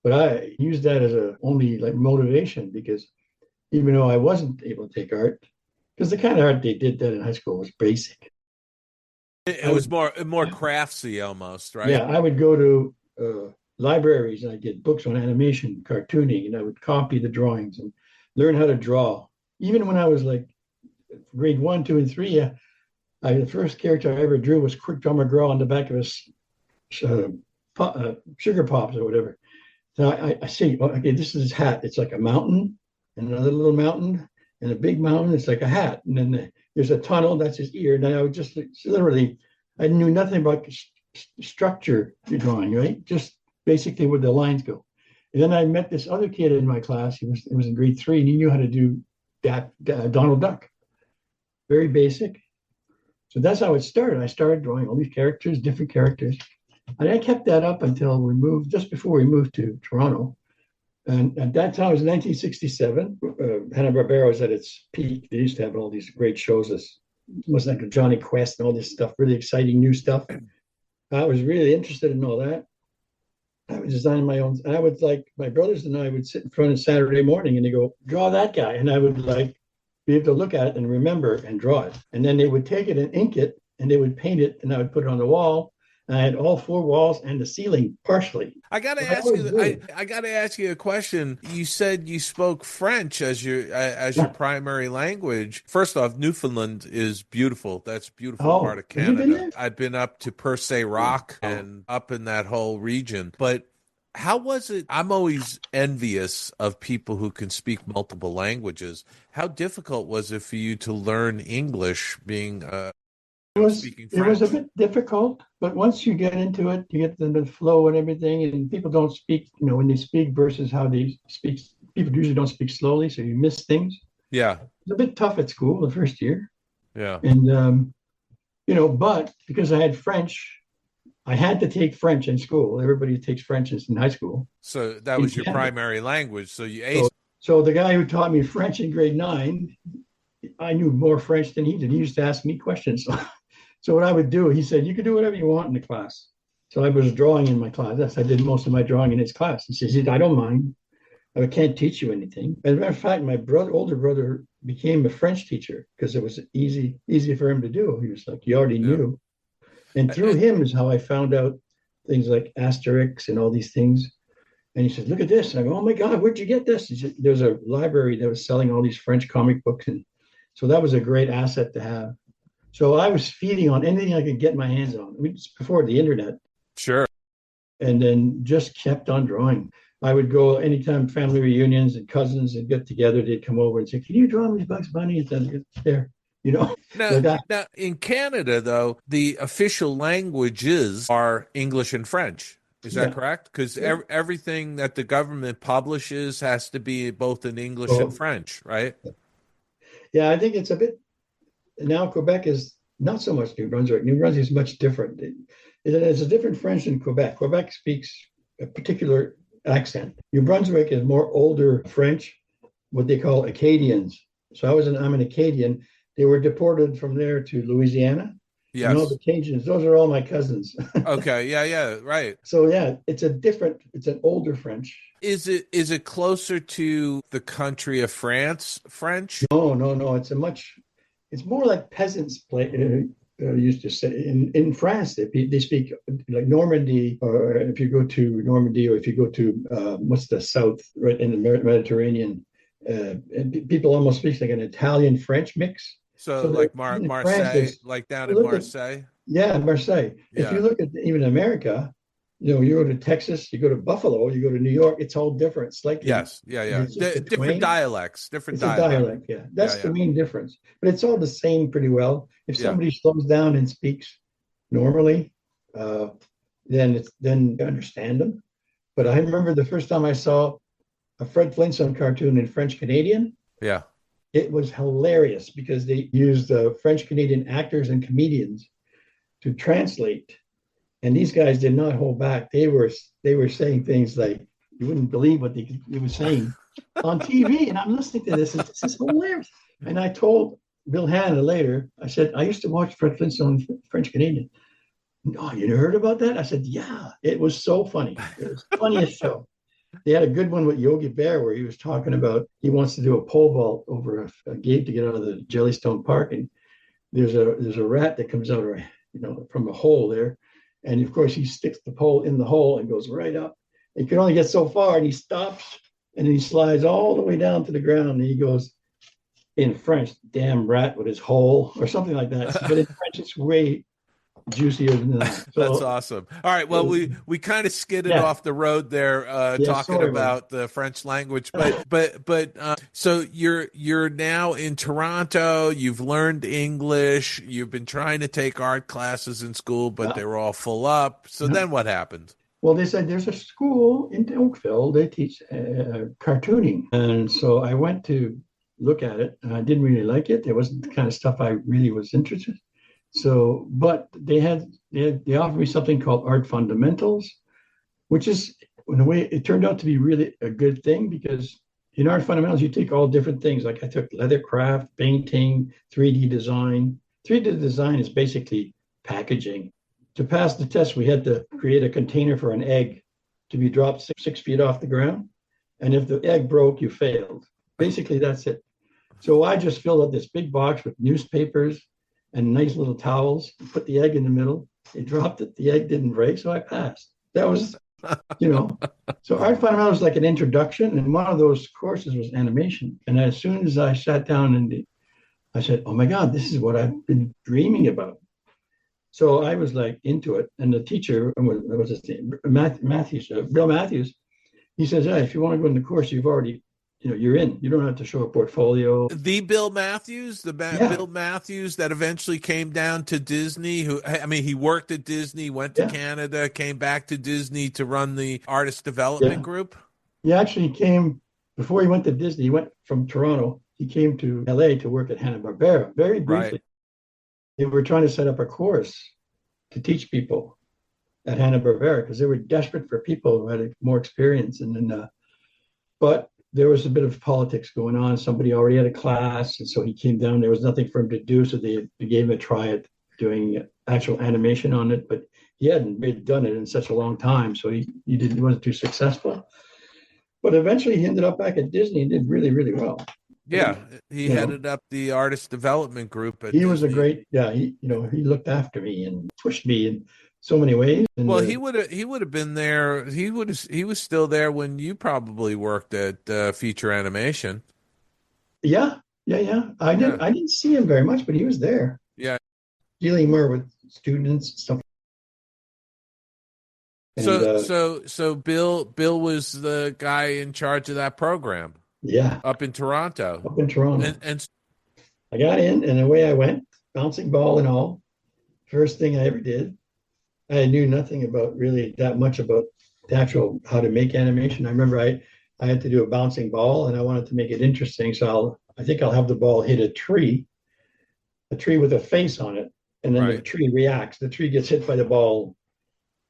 But I used that as only like motivation, because even though I wasn't able to take art, because the kind of art they did that in high school was basic. It was more craftsy almost, right? Yeah, I would go to libraries and I get books on animation, cartooning, and I would copy the drawings and learn how to draw. Even when I was like grade 1, 2, and 3, the first character I ever drew was Quick Draw McGraw on the back of his Sugar Pops or whatever. So I see, okay, this is his hat. It's like a mountain and another little mountain and a big mountain. It's like a hat. And then there's a tunnel. That's his ear. And I would just literally, I knew nothing about structure drawing, right? Just basically where the lines go. And then I met this other kid in my class. He was in grade 3, and he knew how to do that Donald Duck. Very basic. So that's how it started. I started drawing all these characters, different characters. And I kept that up until just before we moved to Toronto. And at that time, it was 1967. Hanna-Barbera was at its peak. They used to have all these great shows. It was like Johnny Quest and all this stuff, really exciting new stuff. I was really interested in all that. I was designing my own. And I would my brothers and I would sit in front of Saturday morning and they go, draw that guy. And I would be able to look at it and remember and draw it. And then they would take it and ink it and they would paint it and I would put it on the wall. And I had all 4 walls and the ceiling partially. I got to ask you a question. You said you spoke French as your primary language. First off, Newfoundland is beautiful. That's a beautiful part of Canada. I've been up to Per Se Rock and up in that whole region. But how was it? I'm always envious of people who can speak multiple languages. How difficult was it for you to learn English being It was a bit difficult, but once you get into it, you get the flow and everything, and people don't speak, when they speak versus how they speak. People usually don't speak slowly, so you miss things. Yeah. It's a bit tough at school the first year. Yeah. And, but because I had French, I had to take French in school. Everybody takes French in high school. So that In was your Canada. primary language. So you So, aced. so the guy who taught me French in grade 9, I knew more French than he did. He used to ask me questions. So what I would do, he said, you can do whatever you want in the class. So I was drawing in my class. Yes, I did most of my drawing in his class. He says, I don't mind. I can't teach you anything. As a matter of fact, my older brother became a French teacher because it was easy for him to do. He was like, he already Yeah. knew. And through him is how I found out things like Asterix and all these things. And he says, look at this. And I go, oh my God, where'd you get this? He said, there's a library that was selling all these French comic books. And so that was a great asset to have. So I was feeding on anything I could get my hands on. I mean, it's before the internet. Sure. And then just kept on drawing. I would go anytime family reunions and cousins would get together, they'd come over and say, can you draw me Bugs Bunny? And then there, Now, in Canada, though, the official languages are English and French. Is that correct? Because everything that the government publishes has to be both in English and French, right? Yeah, I think it's a bit, now Quebec is not so much New Brunswick. New Brunswick is much different. It's a different French than Quebec. Quebec speaks a particular accent. New Brunswick is more older French, what they call Acadians. So I'm an Acadian. They were deported from there to Louisiana. Yes. And all the Cajuns, those are all my cousins. Okay. Yeah. Right. So yeah, it's an older French. Is it closer to the country of France, French? No. It's more like peasants used to say. In France, they speak like Normandy, or if you go to Normandy, or if you go to what's the south, right in the Mediterranean, and people almost speak like an Italian French mix. So like Marseille, France, like down in Marseille? Marseille. Yeah. If you look at even America, you go to Texas, you go to Buffalo, you go to New York, it's all different. Slightly. Yes. Yeah. Different dialects. It's a dialect. Yeah. That's the main difference. But it's all the same pretty well. If somebody slows down and speaks normally, then you understand them. But I remember the first time I saw a Fred Flintstone cartoon in French Canadian. Yeah. It was hilarious because they used French Canadian actors and comedians to translate. And these guys did not hold back. They were saying things like, you wouldn't believe what they were saying on TV. And I'm listening to this, and this is hilarious. And I told Bill Hanna later, I said, I used to watch Fred Flintstone French Canadian. Oh, you heard about that? I said, yeah, it was so funny. It was the funniest show. They had a good one with Yogi Bear where he was talking about he wants to do a pole vault over a gate to get out of the Jellystone Park. And there's a rat that comes out from a hole there. And of course, he sticks the pole in the hole and goes right up. He can only get so far, and he stops and he slides all the way down to the ground. And he goes in French, damn rat with his hole, or something like that. But in French, it's way juicier than that. So, that's awesome. All right. Well, we kind of skidded off the road there, talking about the French language, but so you're now in Toronto. You've learned English. You've been trying to take art classes in school, but they were all full up. So then what happened? Well, they said there's a school in Oakville. They teach cartooning, and so I went to look at it, and I didn't really like it. It wasn't the kind of stuff I really was interested in. So, but they offered me something called Art Fundamentals, which is, in a way, it turned out to be really a good thing, because in Art Fundamentals, you take all different things. Like I took leather craft, painting, 3D design. 3D design is basically packaging. To pass the test, we had to create a container for an egg to be dropped 6 feet off the ground. And if the egg broke, you failed. Basically, that's it. So I just filled up this big box with newspapers and nice little towels, put the egg in the middle. They dropped it. The egg didn't break, so I passed. That was, So Art Fundamentals was like an introduction, and one of those courses was animation. And as soon as I sat down I said, oh my God, this is what I've been dreaming about. So I was like into it. And the teacher, what was his name? Bill Matthews, he says, hey, if you want to go in the course, you've already, you're in. You don't have to show a portfolio. The Bill Matthews, Bill Matthews that eventually came down to Disney, he worked at Disney, went to Canada, came back to Disney to run the artist development group. He actually came, before he went to Disney, he went from Toronto he came to LA to work at Hanna-Barbera very briefly. Right. They were trying to set up a course to teach people at Hanna-Barbera because they were desperate for people who had more experience. And then, but there was a bit of politics going on. Somebody already had a class, and so he came down. There was nothing for him to do, so they gave him a try at doing actual animation on it. But he hadn't really done it in such a long time, so he wasn't too successul. But eventually, he ended up back at Disney and did really, really well. Yeah, he headed up the artist development group at he Disney. Was a great, he looked after me and pushed me in so many ways. And, well, he would have been there. He was still there when you probably worked at feature animation. Yeah. I didn't see him very much, but he was there. Yeah, dealing more with students and stuff. And, so Bill was the guy in charge of that program. Yeah, up in Toronto. And I got in, and away I went, bouncing ball and all. First thing I ever did. I knew nothing about really that much about the actual how to make animation. I remember I had to do a bouncing ball, and I wanted to make it interesting. So I think I'll have the ball hit a tree with a face on it, and then the tree reacts. The tree gets hit by the ball,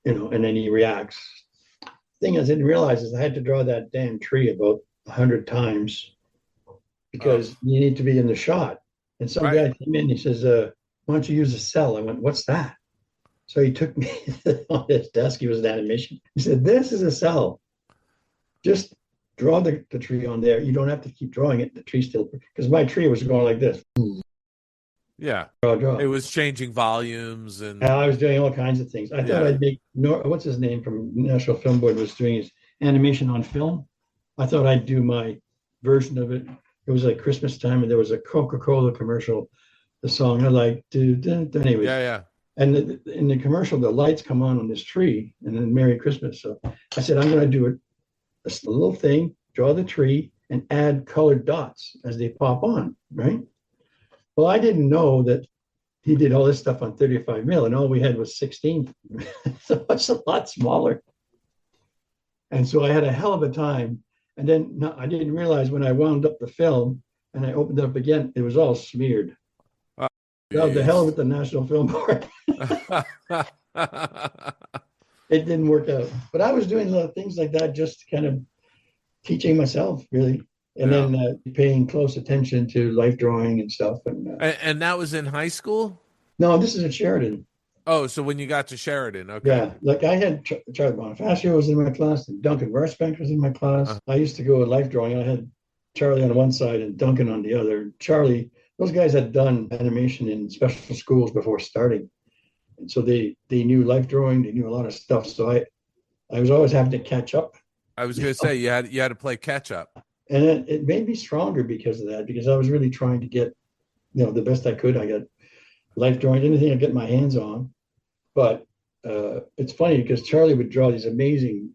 and then he reacts. The thing I didn't realize is I had to draw that damn tree about 100 times because you need to be in the shot. And some guy came in, he says, why don't you use a cell? I went, what's that? So he took me on his desk. He was an animation. He said, this is a cell. Just draw the tree on there. You don't have to keep drawing it. The tree still, because my tree was going like this. Yeah. Draw. It was changing volumes. And I was doing all kinds of things. I thought I'd make, what's his name from National Film Board was doing his animation on film. I thought I'd do my version of it. It was like Christmas time, and there was a Coca-Cola commercial. The song I like, anyway. Yeah. And in the commercial, the lights come on this tree, and then Merry Christmas. So I said, I'm going to do a little thing, draw the tree, and add colored dots as they pop on, right? Well, I didn't know that he did all this stuff on 35 mil, and all we had was 16. So it's a lot smaller. And so I had a hell of a time. And then I didn't realize when I wound up the film and I opened it up again, it was all smeared. Oh, the hell with the National Film Board. It didn't work out. But I was doing little things like that, just kind of teaching myself, really. And then paying close attention to life drawing and stuff. And that was in high school? No, this is at Sheridan. Oh, so when you got to Sheridan, okay. Yeah, like I had Charlie Bonifacio was in my class, and Duncan Marsbank was in my class. I used to go with life drawing. I had Charlie on one side and Duncan on the other. Charlie, those guys had done animation in special schools before starting. And so they knew life drawing, they knew a lot of stuff. So I was always having to catch up. I was going to say, you had to play catch up. And it made me stronger because of that, because I was really trying to get, the best I could. I got life drawing, anything I get my hands on. But it's funny because Charlie would draw these amazing,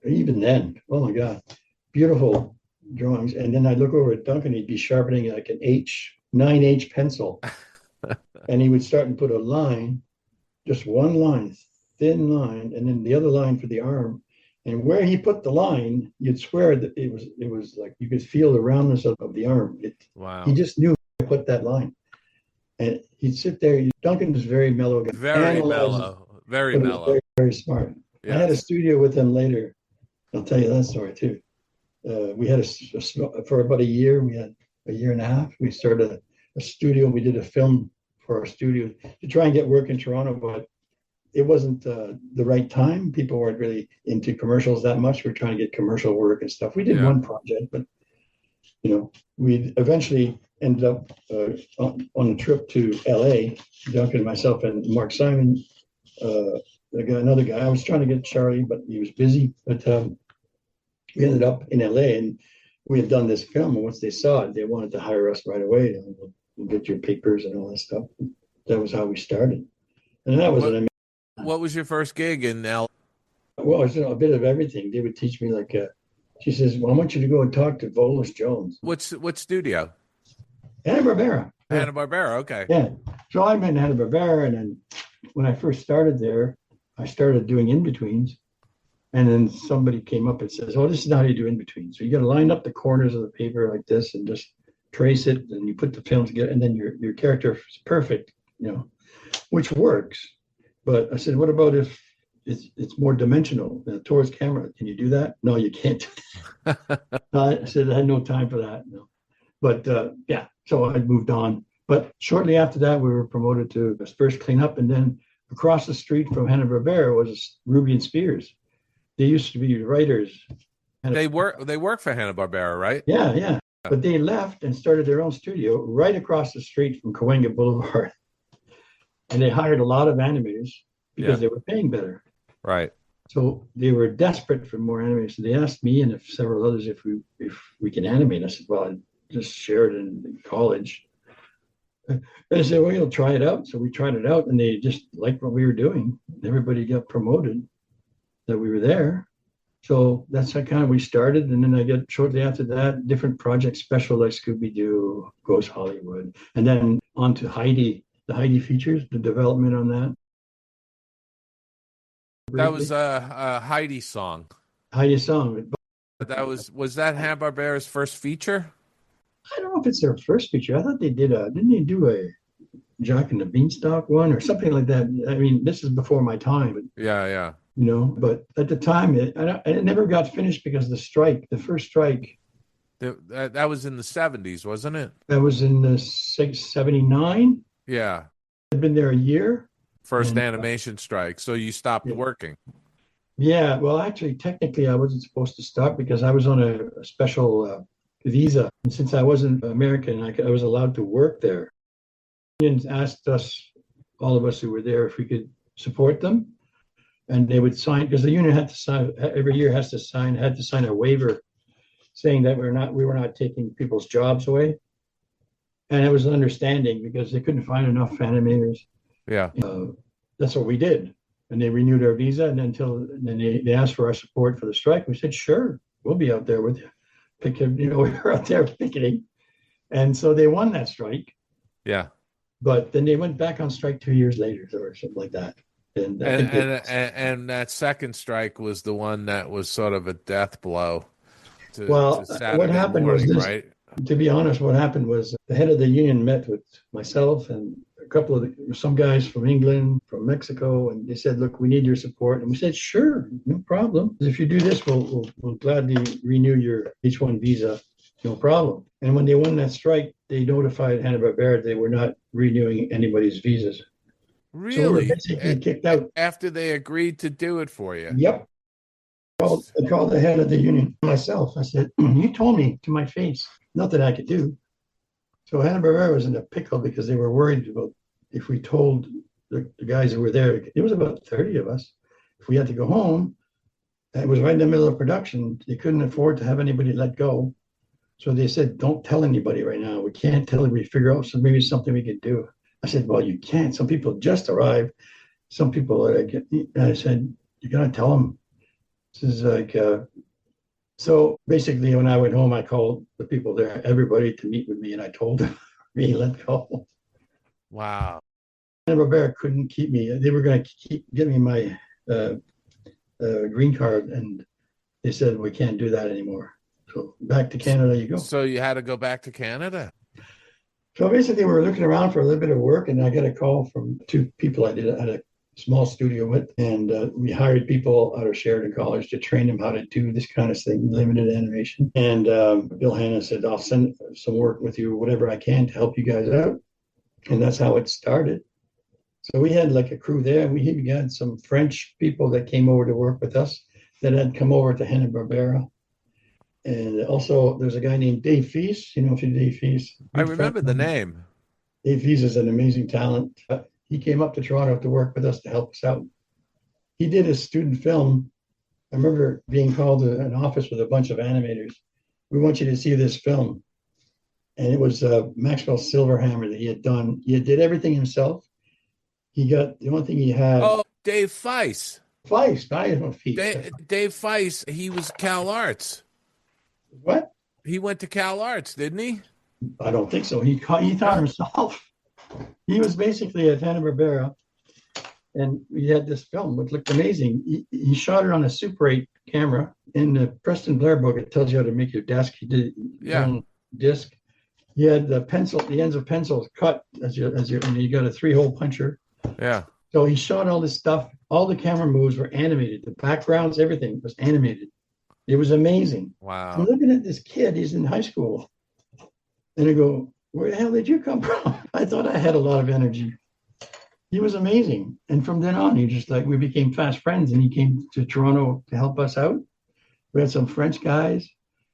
even then, oh my God, beautiful drawings. And then I'd look over at Duncan, he'd be sharpening like an 9H pencil. And he would start and put a line, just one line, thin line, and then the other line for the arm. And where he put the line, you'd swear that it was like you could feel the roundness of the arm. Wow. He just knew to put that line. And he'd sit there. Duncan was very mellow guy. Very mellow. Very mellow. Very, very smart. Yes. I had a studio with him later. I'll tell you that story too. We had for about a year. We had a year and a half. We started a studio. We did a film for our studio to try and get work in Toronto, but it wasn't the right time. People weren't really into commercials that much. We were trying to get commercial work and stuff. We did one project, but we eventually ended up on a trip to LA, Duncan, myself, and Mark Simon, another guy. I was trying to get Charlie, but he was busy. But we ended up in LA, and we had done this film. And once they saw it, they wanted to hire us right away. We'll get your papers and all that stuff. That was how we started. And that was an amazing. What was your first gig in LA? Well, it was a bit of everything. They would teach me she says, well, I want you to go and talk to Volos Jones. What studio? Hanna-Barbera. Hanna-Barbera, okay. Yeah. So I'm in Hanna-Barbera, and then when I first started there, I started doing in-betweens. And then somebody came up and says, oh, this is not how you do in-betweens. So you got to line up the corners of the paper like this and just trace it, and you put the film together, and then your character is perfect, which works. But I said, what about if it's more dimensional towards camera? Can you do that? No, you can't. I said I had no time for that. No. But so I moved on. But shortly after that, we were promoted to first cleanup, and then across the street from Hanna-Barbera was Ruby and Spears. They used to be writers. They work for Hanna-Barbera, right? Yeah. But they left and started their own studio right across the street from Cahuenga Boulevard. And they hired a lot of animators because they were paying better. Right. So they were desperate for more animators. So they asked me and several others if we can animate. I said, well, I just shared in college. And I said, well, you'll try it out. So we tried it out, and they just liked what we were doing. Everybody got promoted that we were there. So that's how kind of we started. And then I got shortly after that, different projects, special like Scooby-Doo, Ghost Hollywood, and then on to Heidi, the Heidi features, the development on that. That was a Heidi song. Heidi song. That was that Hanna-Barbera's first feature? I don't know if it's their first feature. I thought they didn't they do a Jack and the Beanstalk one or something like that? I mean, this is before my time. But, Yeah. But at the time, it never got finished because of the first strike. That was in the 70s, wasn't it? That was in the 79. Yeah. I'd been there a year. First animation strike. So you stopped working. Yeah. Well, actually, technically, I wasn't supposed to stop because I was on a special visa. And since I wasn't American, I was allowed to work there. Unions asked us, all of us who were there, if we could support them. And they would sign, because the union had to sign every year, had to sign a waiver saying that we were not taking people's jobs away. And it was an understanding because they couldn't find enough animators. Yeah. That's what we did. And they renewed our visa. And then they asked for our support for the strike. We said, sure, we'll be out there with you. We were out there picketing. And so they won that strike. Yeah. But then they went back on strike 2 years later or something like that. And that second strike was the one that was sort of a death blow. What happened was this, right? To be honest, what happened was the head of the union met with myself and a couple of some guys from England, from Mexico, and they said, look, we need your support. And we said, sure, no problem. If you do this, we'll gladly renew your H-1 visa, no problem. And when they won that strike, they notified Hanna-Barbera they were not renewing anybody's visas. Really? So we were basically kicked out. After they agreed to do it for you? Yep. I called the head of the union myself. I said, you told me to my face, nothing I could do. So Hanna-Barbera was in a pickle because they were worried about if we told the guys who were there, it was about 30 of us, if we had to go home, it was right in the middle of production, they couldn't afford to have anybody let go. So they said, don't tell anybody right now. We can't tell them. We figure out maybe something we could do. I said, well, you can't. Some people just arrived. Some people, I said, you got to tell them. This is like, so basically when I went home, I called the people there, everybody to meet with me, and I told them, me let go. Wow. Hanna-Barbera couldn't keep me. They were going to keep giving me my green card, and they said, we can't do that anymore. So back to Canada you go. So you had to go back to Canada? So basically we were looking around for a little bit of work, and I got a call from two people I had a small studio with, and we hired people out of Sheridan College to train them how to do this kind of thing, limited animation. And Bill Hanna said, I'll send some work with you, whatever I can to help you guys out. And that's how it started. So we had like a crew there. We had some French people that came over to work with us that had come over to Hanna-Barbera. And also there's a guy named Dave Feast. You know Dave Feast? I remember the name. Dave Feast is an amazing talent. He came up to Toronto to work with us to help us out. He did a student film. I remember being called to an office with a bunch of animators. We want you to see this film. And it was Maxwell Silverhammer that he had done. He did everything himself. He got, the only thing he had. Oh, Dave Feist. Feist. I don't know Feist. Dave Feist, he was Cal Arts. What? He went to Cal Arts, didn't he? I don't think so. He taught himself. He was basically at Hanna-Barbera, and we had this film which looked amazing. He shot it on a Super 8 camera. In the Preston Blair book, it tells you how to make your desk. He did his own disc. He had the ends of pencils cut and you got a 3-hole puncher. Yeah. So he shot all this stuff. All the camera moves were animated. The backgrounds, everything was animated. It was amazing. Wow. I'm looking at this kid. He's in high school. And I go, where the hell did you come from? I thought I had a lot of energy. He was amazing. And from then on, we became fast friends. And he came to Toronto to help us out. We had some French guys.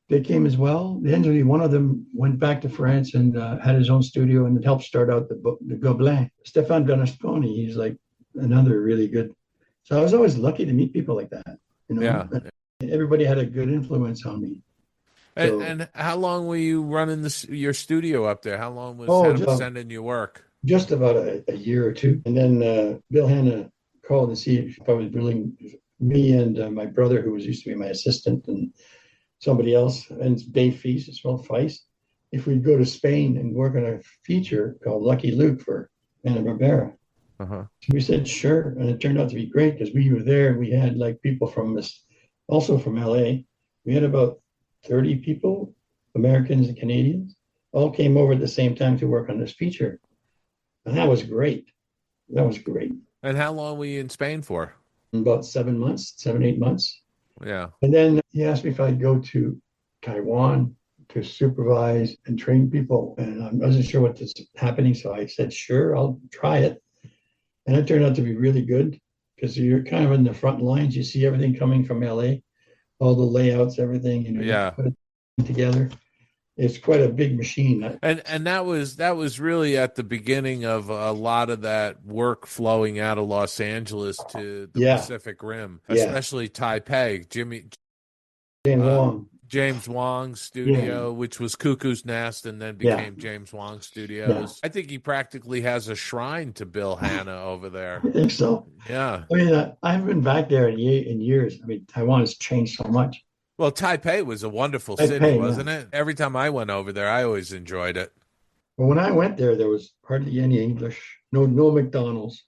They came as well. Eventually, one of them went back to France and had his own studio and helped start out the Gobelin. Stéphane Bernasconi, he's like another really good. So I was always lucky to meet people like that. Yeah. Everybody had a good influence on me. And how long were you running your studio up there? How long was Hannah sending you work? Just about a year or two. And then Bill Hanna called to see if I was willing, me and my brother, who used to be my assistant, and somebody else, and Dave Feist as well, if we'd go to Spain and work on a feature called Lucky Luke for Hanna-Barbera. Uh-huh. So we said, sure. And it turned out to be great because we were there and we had like people from also from LA. We had about 30 people, Americans and Canadians, all came over at the same time to work on this feature. And that was great. And how long were you in Spain for? About 7 months, 8 months. Yeah. And then he asked me if I'd go to Taiwan to supervise and train people. And I wasn't sure what was happening. So I said, sure, I'll try it. And it turned out to be really good because you're kind of in the front lines. You see everything coming from LA, all the layouts, everything, yeah, put it together. It's quite a big machine. And that was really at the beginning of a lot of that work flowing out of Los Angeles to the Pacific Rim, especially Taipei. James Wong's studio, which was Cuckoo's Nest and then became James Wong Studios. I think he practically has a shrine to Bill Hanna over there. I think so. Yeah. I mean, I haven't been back there in years. I mean, Taiwan has changed so much. Well, Taipei was a wonderful city, wasn't it? Every time I went over there, I always enjoyed it. Well, when I went there was hardly any English, no McDonald's.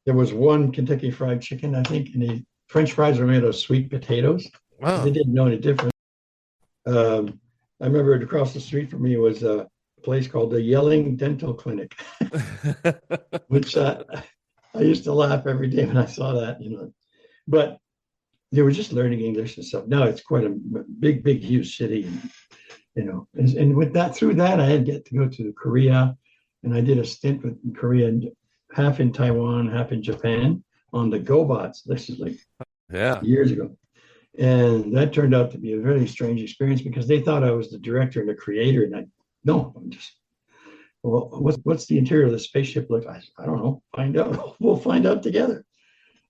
There was one Kentucky Fried Chicken, I think, and the French fries were made of sweet potatoes. Wow. They didn't know any difference. I remember across the street from me was a place called the Yelling Dental Clinic, which I used to laugh every day when I saw that, But they were just learning English and stuff. Now it's quite a big, huge city, and with that, through that, I had get to go to Korea, and I did a stint in Korea, half in Taiwan, half in Japan on the GoBots. This is like years ago. And that turned out to be a very strange experience because they thought I was the director and the creator. And I'm just, well, what's the interior of the spaceship look like? I don't know. Find out. We'll find out together.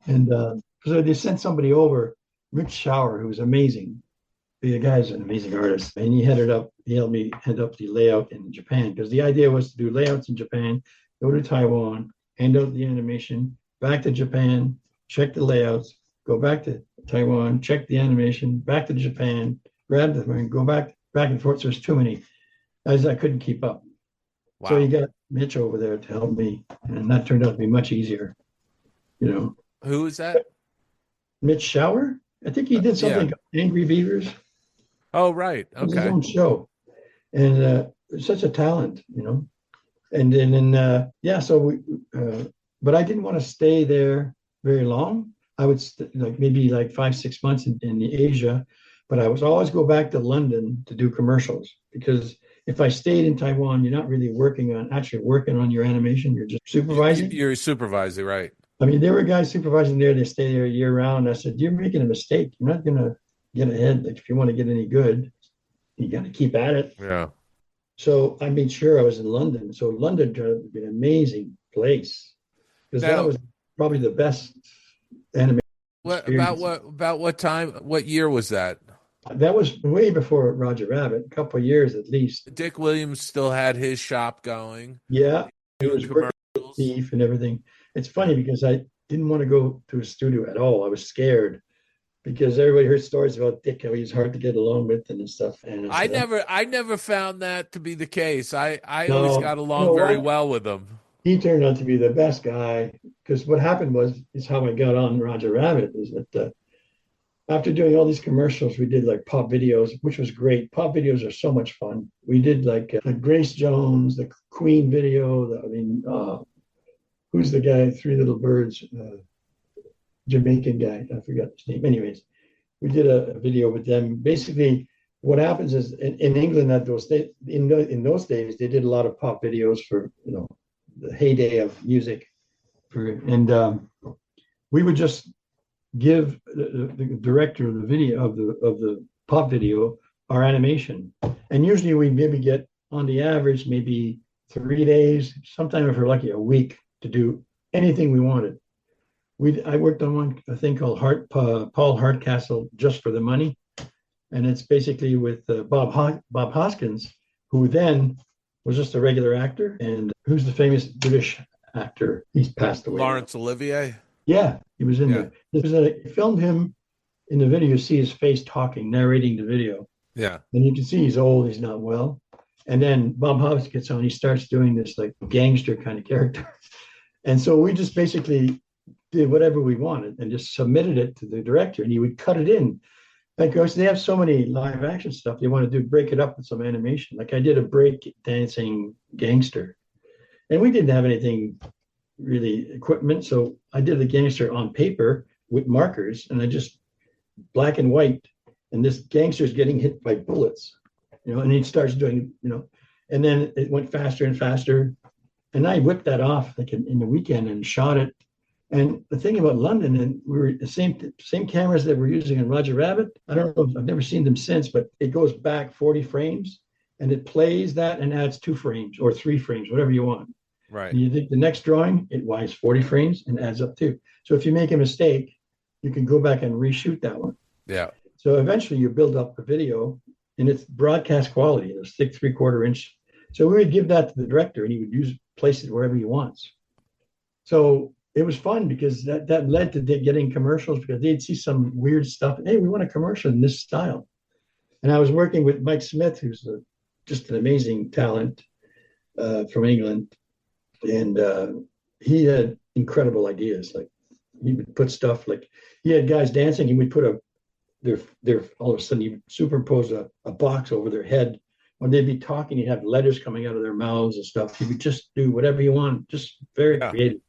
And so they sent somebody over, Rich Schauer, who was amazing. The guy's an amazing artist. And he helped me head up the layout in Japan because the idea was to do layouts in Japan, go to Taiwan, hand out the animation, back to Japan, check the layouts, go back to Taiwan, check the animation, back to Japan, grab them, go back and forth. So there's too many. I couldn't keep up. Wow. So you got Mitch over there to help me, and that turned out to be much easier. Who is that? Mitch Schauer. I think he did something called Angry Beavers. Oh, right. Okay. His own show, and such a talent, And then so we, but I didn't want to stay there very long. I would maybe 5-6 months in Asia, but I was always go back to London to do commercials because if I stayed in Taiwan, you're not really working on your animation. You're just supervising. You're a supervisor, right? I mean, there were guys supervising there. They stay there year round. I said, you're making a mistake. You're not going to get ahead. If you want to get any good, you got to keep at it. Yeah. So I made sure I was in London. So London turned out to be an amazing place because that was probably the best animation. About what time? What year was that? That was way before Roger Rabbit, a couple of years at least. Dick Williams still had his shop going. Yeah, he was working with Thief and everything. It's funny because I didn't want to go to a studio at all. I was scared because everybody heard stories about Dick, how he was hard to get along with and stuff. And I never found that to be the case. I always got along very well with him. He turned out to be the best guy because what happened is how I got on Roger Rabbit is that after doing all these commercials, we did like pop videos, which was great. Pop videos are so much fun. We did like Grace Jones, the Queen video. Who's the guy? Three Little Birds, Jamaican guy. I forgot his name. Anyways, we did a video with them. Basically, what happens is in England at those days, in those days, they did a lot of pop videos for the heyday of music, and we would just give the director of the video of the pop video our animation, and usually we maybe get on the average maybe 3 days, sometimes if we're lucky a week to do anything we wanted. I worked on a thing called Paul Hardcastle, Just for the Money, and it's basically with Bob Hoskins, who then was just a regular actor, and who's the famous British actor? He's passed away. Laurence Olivier. Yeah, he was in there. Filmed him in the video. You see his face talking, narrating the video. Yeah. And you can see he's old, he's not well. And then Bob Hoskins gets on, he starts doing this like gangster kind of character. And so we just basically did whatever we wanted and just submitted it to the director, and he would cut it in. Like, of course, they have so many live action stuff. They want to break it up with some animation. Like I did a break dancing gangster, and we didn't have anything really equipment. So I did the gangster on paper with markers, and I just black and white. And this gangster is getting hit by bullets, and he starts doing, and then it went faster and faster. And I whipped that off like in the weekend and shot it. And the thing about London, and we were the same cameras that we're using in Roger Rabbit. I don't know, I've never seen them since, but it goes back 40 frames and it plays that and adds 2 frames or 3 frames, whatever you want. Right. And you think the next drawing, it winds 40 frames and adds up 2. So if you make a mistake, you can go back and reshoot that one. Yeah. So eventually you build up the video and it's broadcast quality. It's thick 3/4 inch. So we would give that to the director and he would place it wherever he wants. So it was fun because that led to getting commercials, because they'd see some weird stuff. Hey, we want a commercial in this style. And I was working with Mike Smith, who's just an amazing talent from England. And he had incredible ideas. Like he would put stuff like, he had guys dancing. He would put their all of a sudden he would superimpose a box over their head. When they'd be talking, he'd have letters coming out of their mouths and stuff. He would just do whatever you want, just very creative.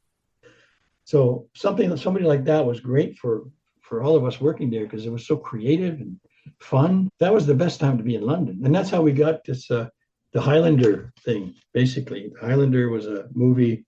So somebody like that was great for all of us working there, because it was so creative and fun. That was the best time to be in London. And that's how we got this, the Highlander thing, basically. The Highlander was a movie.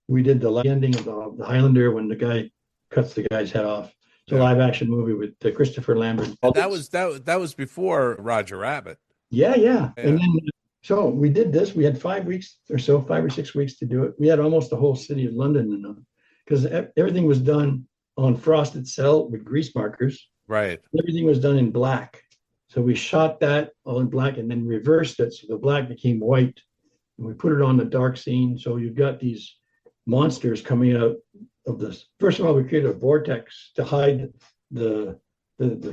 We did the ending of the Highlander when the guy cuts the guy's head off. It's a live action movie with Christopher Lambert. And that was before Roger Rabbit. Yeah. And then, so we did this. We had 5 weeks or so, 5 or 6 weeks to do it. We had almost the whole city of London, because everything was done on frosted cell with grease markers. Right. Everything was done in black. So we shot that all in black and then reversed it. So the black became white. And we put it on the dark scene. So you've got these monsters coming out of this. First of all, we created a vortex to hide the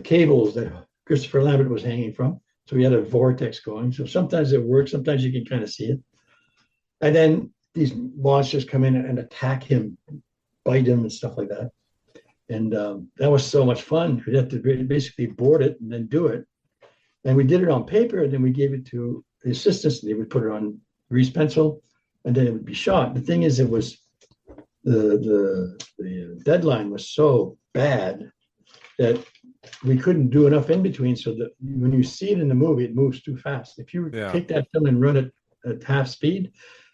cables that Christopher Lambert was hanging from. So we had a vortex going. So sometimes it works. Sometimes you can kind of see it. And then these monsters come in and attack him, bite him and stuff like that. And that was so much fun. We had to basically board it and then do it. And we did it on paper, and then we gave it to the assistants, and they would put it on grease pencil, and then it would be shot. The thing is, it was the deadline was so bad that we couldn't do enough in between, so that when you see it in the movie, it moves too fast. If you take that film and run it at half speed,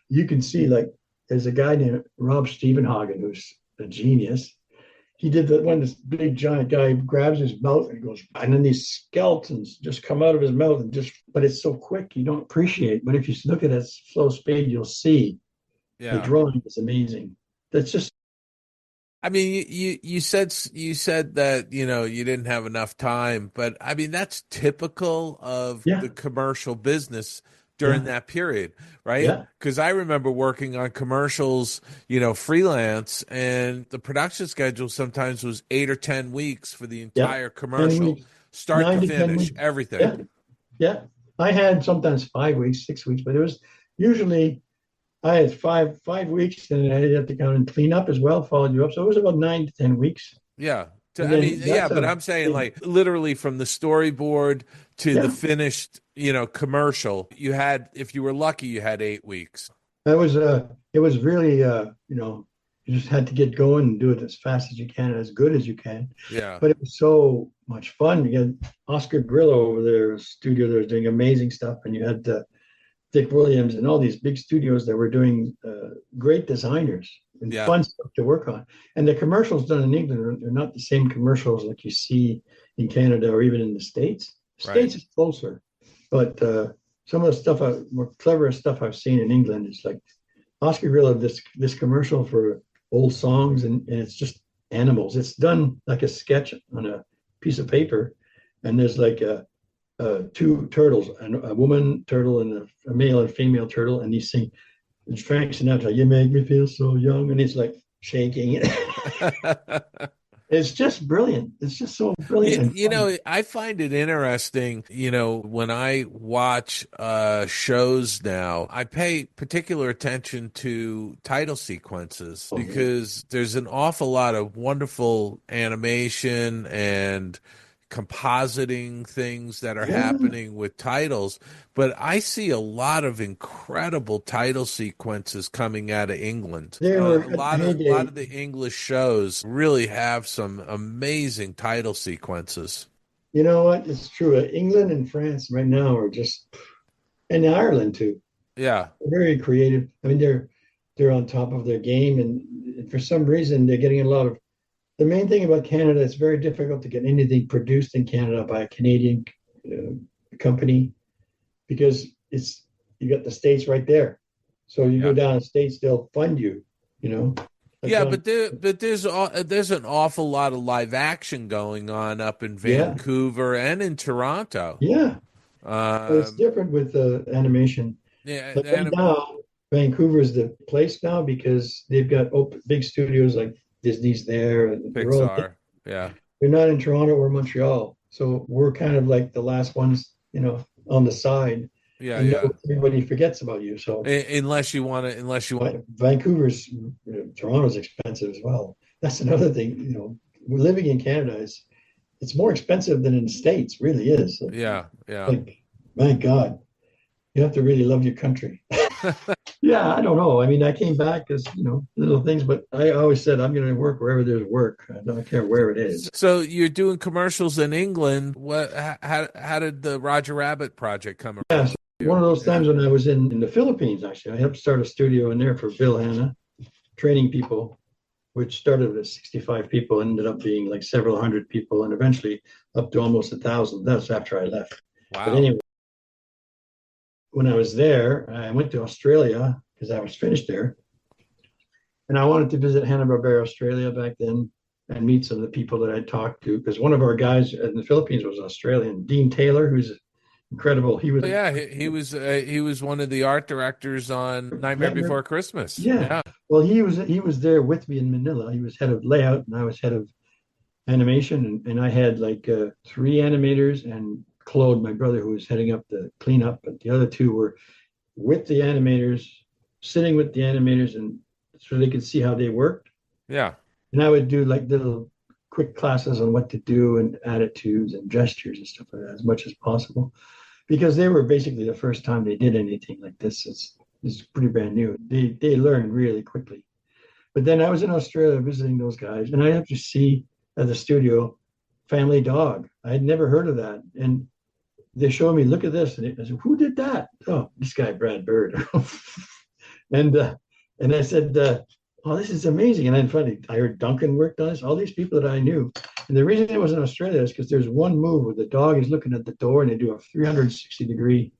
you can see, like, there's a guy named Rob Stephenhagen who's a genius. He did that when this big giant guy grabs his mouth and goes, and then these skeletons just come out of his mouth but it's so quick you don't appreciate. But if you look at it at slow speed, you'll see the drawing is amazing. That's just. I mean, you said that you didn't have enough time, but I mean that's typical of the commercial business during that period, right? Because I remember working on commercials, freelance, and the production schedule sometimes was 8 or 10 weeks for the entire commercial, start to finish, everything. Yeah. I had sometimes 5 weeks, 6 weeks, but it was usually I had five weeks, and I had to come and clean up as well, follow you up. So it was about 9 to 10 weeks. Yeah. But I'm saying like literally from the storyboard to the finished, commercial, you had, if you were lucky, you had 8 weeks. That was it was really you just had to get going and do it as fast as you can and as good as you can. Yeah. But it was so much fun. You had Oscar Grillo over there, studio that was doing amazing stuff, and you had Dick Williams and all these big studios that were doing great designers and fun stuff to work on. And the commercials done in England are not the same commercials like you see in Canada or even in the States. States is closer, but some of the stuff, more clever stuff I've seen in England is like Oscar Grillo, this commercial for old songs, and it's just animals. It's done like a sketch on a piece of paper, and there's like two turtles, a woman turtle and a male and female turtle, and he's sing Frank Sinatra, "You make me feel so young," and he's like shaking. It's just brilliant. It's just so brilliant. I find it interesting, when I watch shows now, I pay particular attention to title sequences because there's an awful lot of wonderful animation and compositing things that are happening with titles, but I see a lot of incredible title sequences coming out of England. A lot of the English shows really have some amazing title sequences. You know what? It's true. England and France right now are just, and Ireland too. Yeah, they're very creative. I mean, they're on top of their game, and for some reason, they're getting a lot of. The main thing about Canada, it's very difficult to get anything produced in Canada by a Canadian company because you got the States right there. So you go down to the States, they'll fund you, But there's an awful lot of live action going on up in Vancouver and in Toronto. Yeah. But it's different with the animation. Yeah. Like right now, Vancouver is the place now because they've got big studios like Disney's there, and Pixar. They're not in Toronto or Montreal, so we're kind of like the last ones, on the side. Everybody forgets about you. So unless you want Vancouver's, Toronto's expensive as well. That's another thing. Living in Canada it's more expensive than in the States. Really is. Like, my God, you have to really love your country. Yeah, I don't know. I mean, I came back as, little things, but I always said I'm going to work wherever there's work. I don't care where it is. So you're doing commercials in England. How did the Roger Rabbit project come around? Yeah, so one of those times when I was in the Philippines, actually, I helped start a studio in there for Bill Hanna, training people, which started with 65 people, ended up being like several hundred people, and eventually up to almost 1,000. That's after I left. Wow. But anyway, when I was there, I went to Australia because I was finished there. And I wanted to visit Hanna-Barbera Australia back then and meet some of the people that I'd talked to, because one of our guys in the Philippines was Australian, Dean Taylor, who's incredible. He was he was one of the art directors on Nightmare Before Christmas. Yeah. Well, he was there with me in Manila. He was head of layout and I was head of animation, and I had like 3 animators and Claude, my brother, who was heading up the cleanup, but the other 2 were with the animators, sitting with the animators, and so they could see how they worked. Yeah. And I would do like little quick classes on what to do and attitudes and gestures and stuff like that as much as possible, because they were basically the first time they did anything like this. It's pretty brand new. They learned really quickly. But then I was in Australia visiting those guys, and I had to see at the studio Family Dog. I had never heard of that, and they showed me, look at this, and I said, who did that? Oh, this guy Brad Bird. and I said, oh, this is amazing. And then finally, I heard Duncan worked on this, all these people that I knew. And the reason it was in Australia is because there's one move where the dog is looking at the door and they do a 360-degree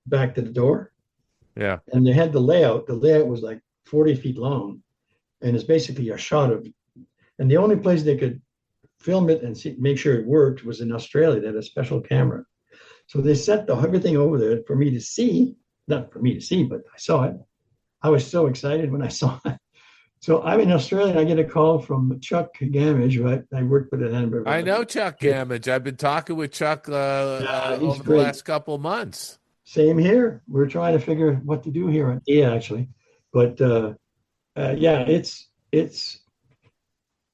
back to the door. Yeah. And they had the layout. The layout was like 40 feet long, and it's basically a shot of, and the only place they could film it and make sure it worked was in Australia. They had a special camera. So they set everything over there for me to see, not for me to see, but I saw it. I was so excited when I saw it. So I'm in Australia, and I get a call from Chuck Gamage, right? I worked with an. I know Chuck Gamage. I've been talking with Chuck over the last couple of months. Same here. We're trying to figure what to do here. Yeah, actually. But it's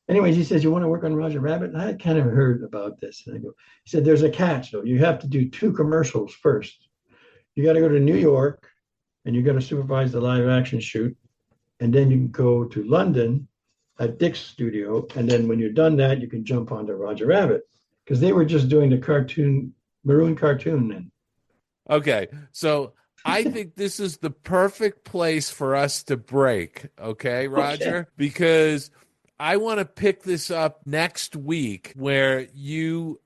Anyways, he says, you want to work on Roger Rabbit? And I had kind of heard about this. And I go, he said, there's a catch though. You have to do 2 commercials first. You got to go to New York and you got to supervise the live action shoot. And then you can go to London at Dick's studio. And then when you're done that, you can jump onto Roger Rabbit, because they were just doing the cartoon, maroon cartoon then. Okay. So I think this is the perfect place for us to break. Okay, Roger? Okay. Because I want to pick this up next week where you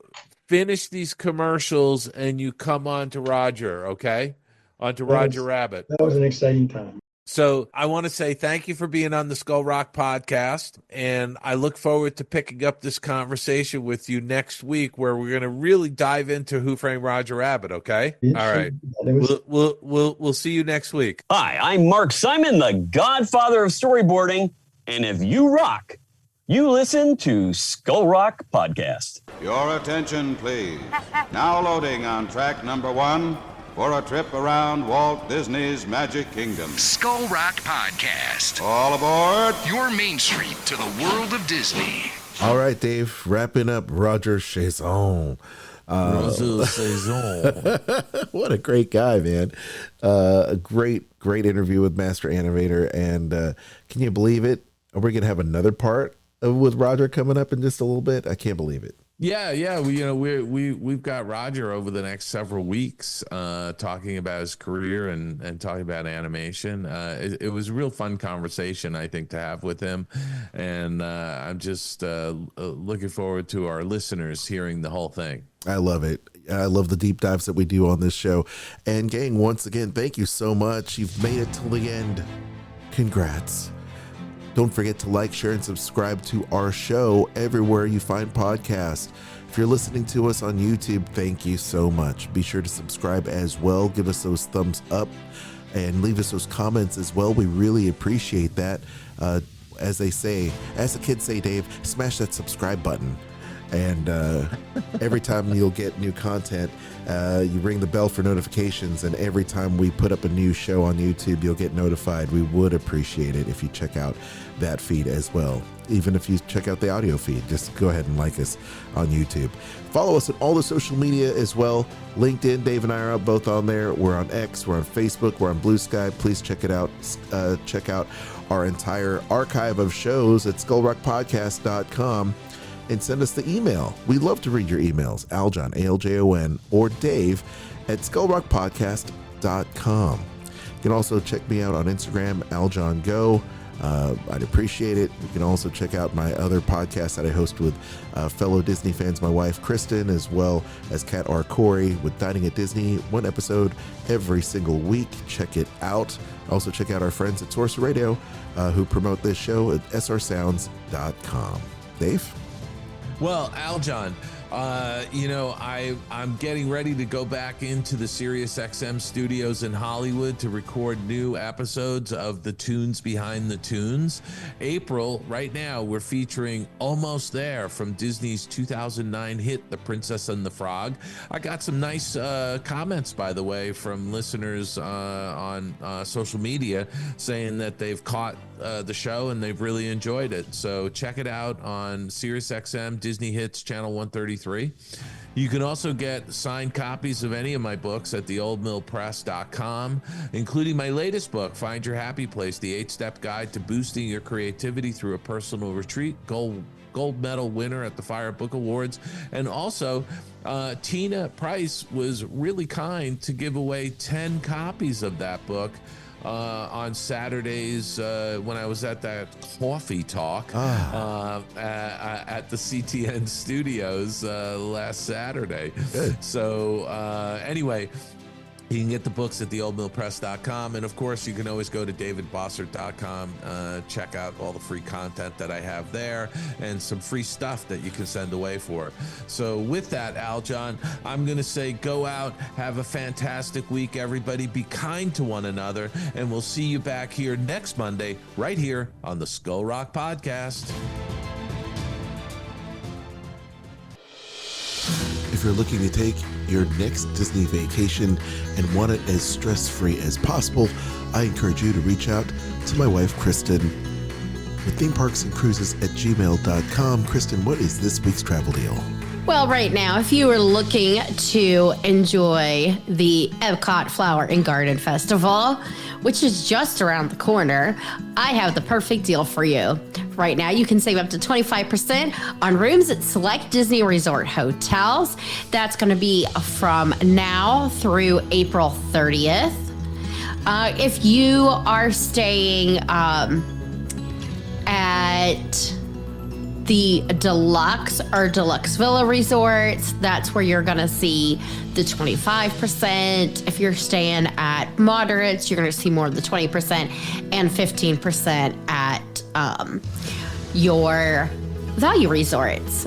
finish these commercials and you come on to Roger, okay? Onto Roger Rabbit. That was an exciting time. So I want to say thank you for being on the Skull Rock podcast, and I look forward to picking up this conversation with you next week, where we're going to really dive into Who Framed Roger Rabbit. Okay, all right. We'll see you next week. Hi, I'm Mark Simon, the godfather of storyboarding, and if you rock, you listen to Skull Rock podcast. Your attention, please. Now loading on track number 1. For a trip around Walt Disney's Magic Kingdom. Skull Rock Podcast. All aboard. Your Main Street to the world of Disney. All right, Dave, wrapping up Roger Chiasson. What a great guy, man. A great interview with Master Animator. And can you believe it? Are we going to have another part with Roger coming up in just a little bit? I can't believe it. Yeah. We've got Roger over the next several weeks talking about his career and talking about animation. It was a real fun conversation, I think, to have with him, and I'm just looking forward to our listeners hearing the whole thing. I love it. I love the deep dives that we do on this show. And gang, once again, thank you so much. You've made it till the end. Congrats. Don't forget to like, share, and subscribe to our show everywhere you find podcasts. If you're listening to us on YouTube, thank you so much. Be sure to subscribe as well. Give us those thumbs up and leave us those comments as well. We really appreciate that. As they say, as the kids say, Dave, smash that subscribe button. And every time you'll get new content, you ring the bell for notifications, and every time we put up a new show on YouTube, you'll get notified. We would appreciate it if you check out that feed as well. Even if you check out the audio feed, just go ahead and like us on YouTube. Follow us on all the social media as well. LinkedIn, Dave and I are both on there. We're on X, we're on Facebook, we're on Blue Sky. Please check it out. Check out our entire archive of shows at skullrockpodcast.com. And send us the email. We love to read your emails. Aljon, ALJON, or Dave at skullrockpodcast.com. You can also check me out on Instagram, AljonGo. I'd appreciate it. You can also check out my other podcast that I host with fellow Disney fans, my wife, Kristen, as well as Kat R. Corey with Dining at Disney. 1 episode every single week. Check it out. Also check out our friends at Source Radio who promote this show at srsounds.com. Dave? Well, Aljon, I'm getting ready to go back into the SiriusXM studios in Hollywood to record new episodes of The Tunes Behind the Tunes. April, right now, we're featuring Almost There from Disney's 2009 hit, The Princess and the Frog. I got some nice comments, by the way, from listeners on social media saying that they've caught the show and they've really enjoyed it. So check it out on SiriusXM Disney Hits Channel 133. You can also get signed copies of any of my books at theoldmillpress.com, including my latest book, Find Your Happy Place, the 8-Step Guide to Boosting Your Creativity Through a Personal Retreat, gold medal winner at the Fire Book Awards. And also, Tina Price was really kind to give away 10 copies of that book on Saturdays when I was at that coffee talk at the CTN studios last Saturday. Good. So anyway, you can get the books at theoldmillpress.com. And of course, you can always go to davidbossert.com, check out all the free content that I have there and some free stuff that you can send away for. So with that, Aljon, I'm going to say go out, have a fantastic week, everybody. Be kind to one another, and we'll see you back here next Monday, right here on the Skull Rock Podcast. If you're looking to take your next Disney vacation and want it as stress-free as possible, I encourage you to reach out to my wife, Kristen. with themeparksandcruises@gmail.com. Kristen, what is this week's travel deal? Well, right now, if you are looking to enjoy the Epcot Flower and Garden Festival, which is just around the corner, I have the perfect deal for you. Right now, you can save up to 25% on rooms at select Disney Resort hotels. That's going to be from now through April 30th. If you are staying at the deluxe or deluxe villa resorts, that's where you're going to see the 25%. If you're staying at moderates, you're going to see more of the 20% and 15% at your value resorts.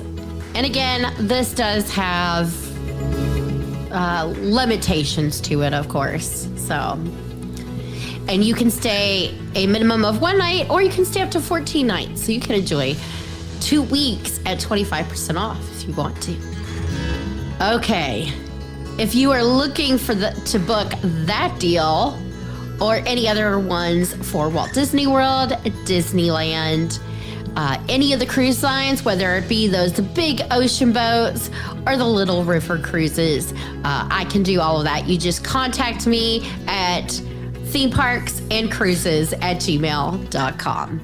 And again, this does have limitations to it, of course. So, and you can stay a minimum of 1 night, or you can stay up to 14 nights. So you can enjoy 2 weeks at 25% off if you want to. Okay, if you are looking to book that deal or any other ones for Walt Disney World, Disneyland, any of the cruise lines, whether it be those big ocean boats or the little river cruises, I can do all of that. You just contact me at themeparksandcruises@gmail.com.